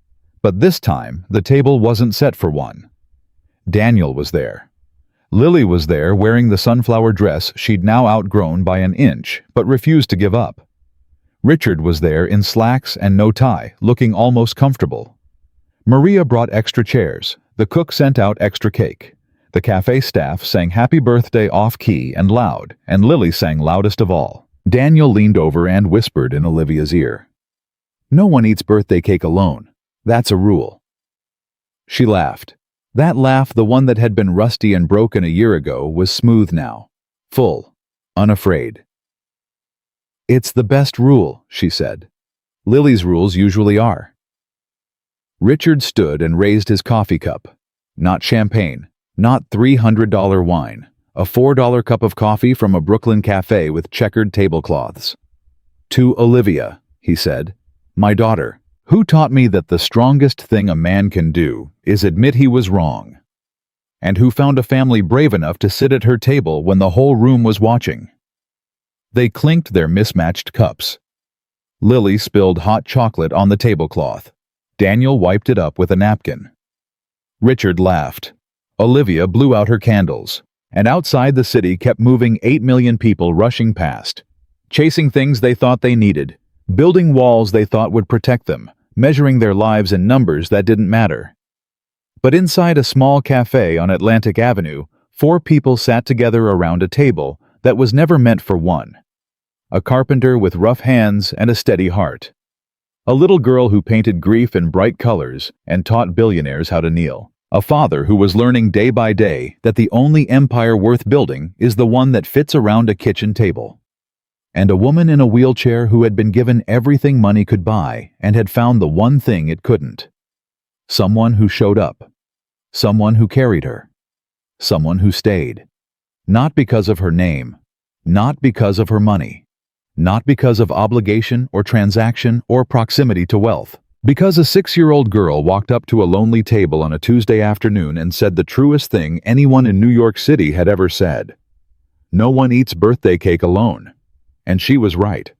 But this time, the table wasn't set for one. Daniel was there. Lily was there wearing the sunflower dress she'd now outgrown by an inch, but refused to give up. Richard was there in slacks and no tie, looking almost comfortable. Maria brought extra chairs. The cook sent out extra cake. The cafe staff sang happy birthday off-key and loud, and Lily sang loudest of all. Daniel leaned over and whispered in Olivia's ear. No one eats birthday cake alone. That's a rule. She laughed. That laugh, the one that had been rusty and broken a year ago, was smooth now. Full. Unafraid. It's the best rule, she said. Lily's rules usually are. Richard stood and raised his coffee cup. Not champagne. Not $300 wine. A $4 cup of coffee from a Brooklyn cafe with checkered tablecloths. To Olivia, he said, my daughter, who taught me that the strongest thing a man can do is admit he was wrong, and who found a family brave enough to sit at her table when the whole room was watching. They clinked their mismatched cups. Lily spilled hot chocolate on the tablecloth. Daniel wiped it up with a napkin. Richard laughed. Olivia blew out her candles, and outside the city kept moving 8 million people rushing past, chasing things they thought they needed, building walls they thought would protect them, measuring their lives in numbers that didn't matter. But inside a small cafe on Atlantic Avenue, 4 people sat together around a table that was never meant for one. A carpenter with rough hands and a steady heart. A little girl who painted grief in bright colors and taught billionaires how to kneel. A father who was learning day by day that the only empire worth building is the one that fits around a kitchen table. And a woman in a wheelchair who had been given everything money could buy and had found the one thing it couldn't. Someone who showed up. Someone who carried her. Someone who stayed. Not because of her name. Not because of her money. Not because of obligation or transaction or proximity to wealth. Because a 6-year-old girl walked up to a lonely table on a Tuesday afternoon and said the truest thing anyone in New York City had ever said. No one eats birthday cake alone. And she was right.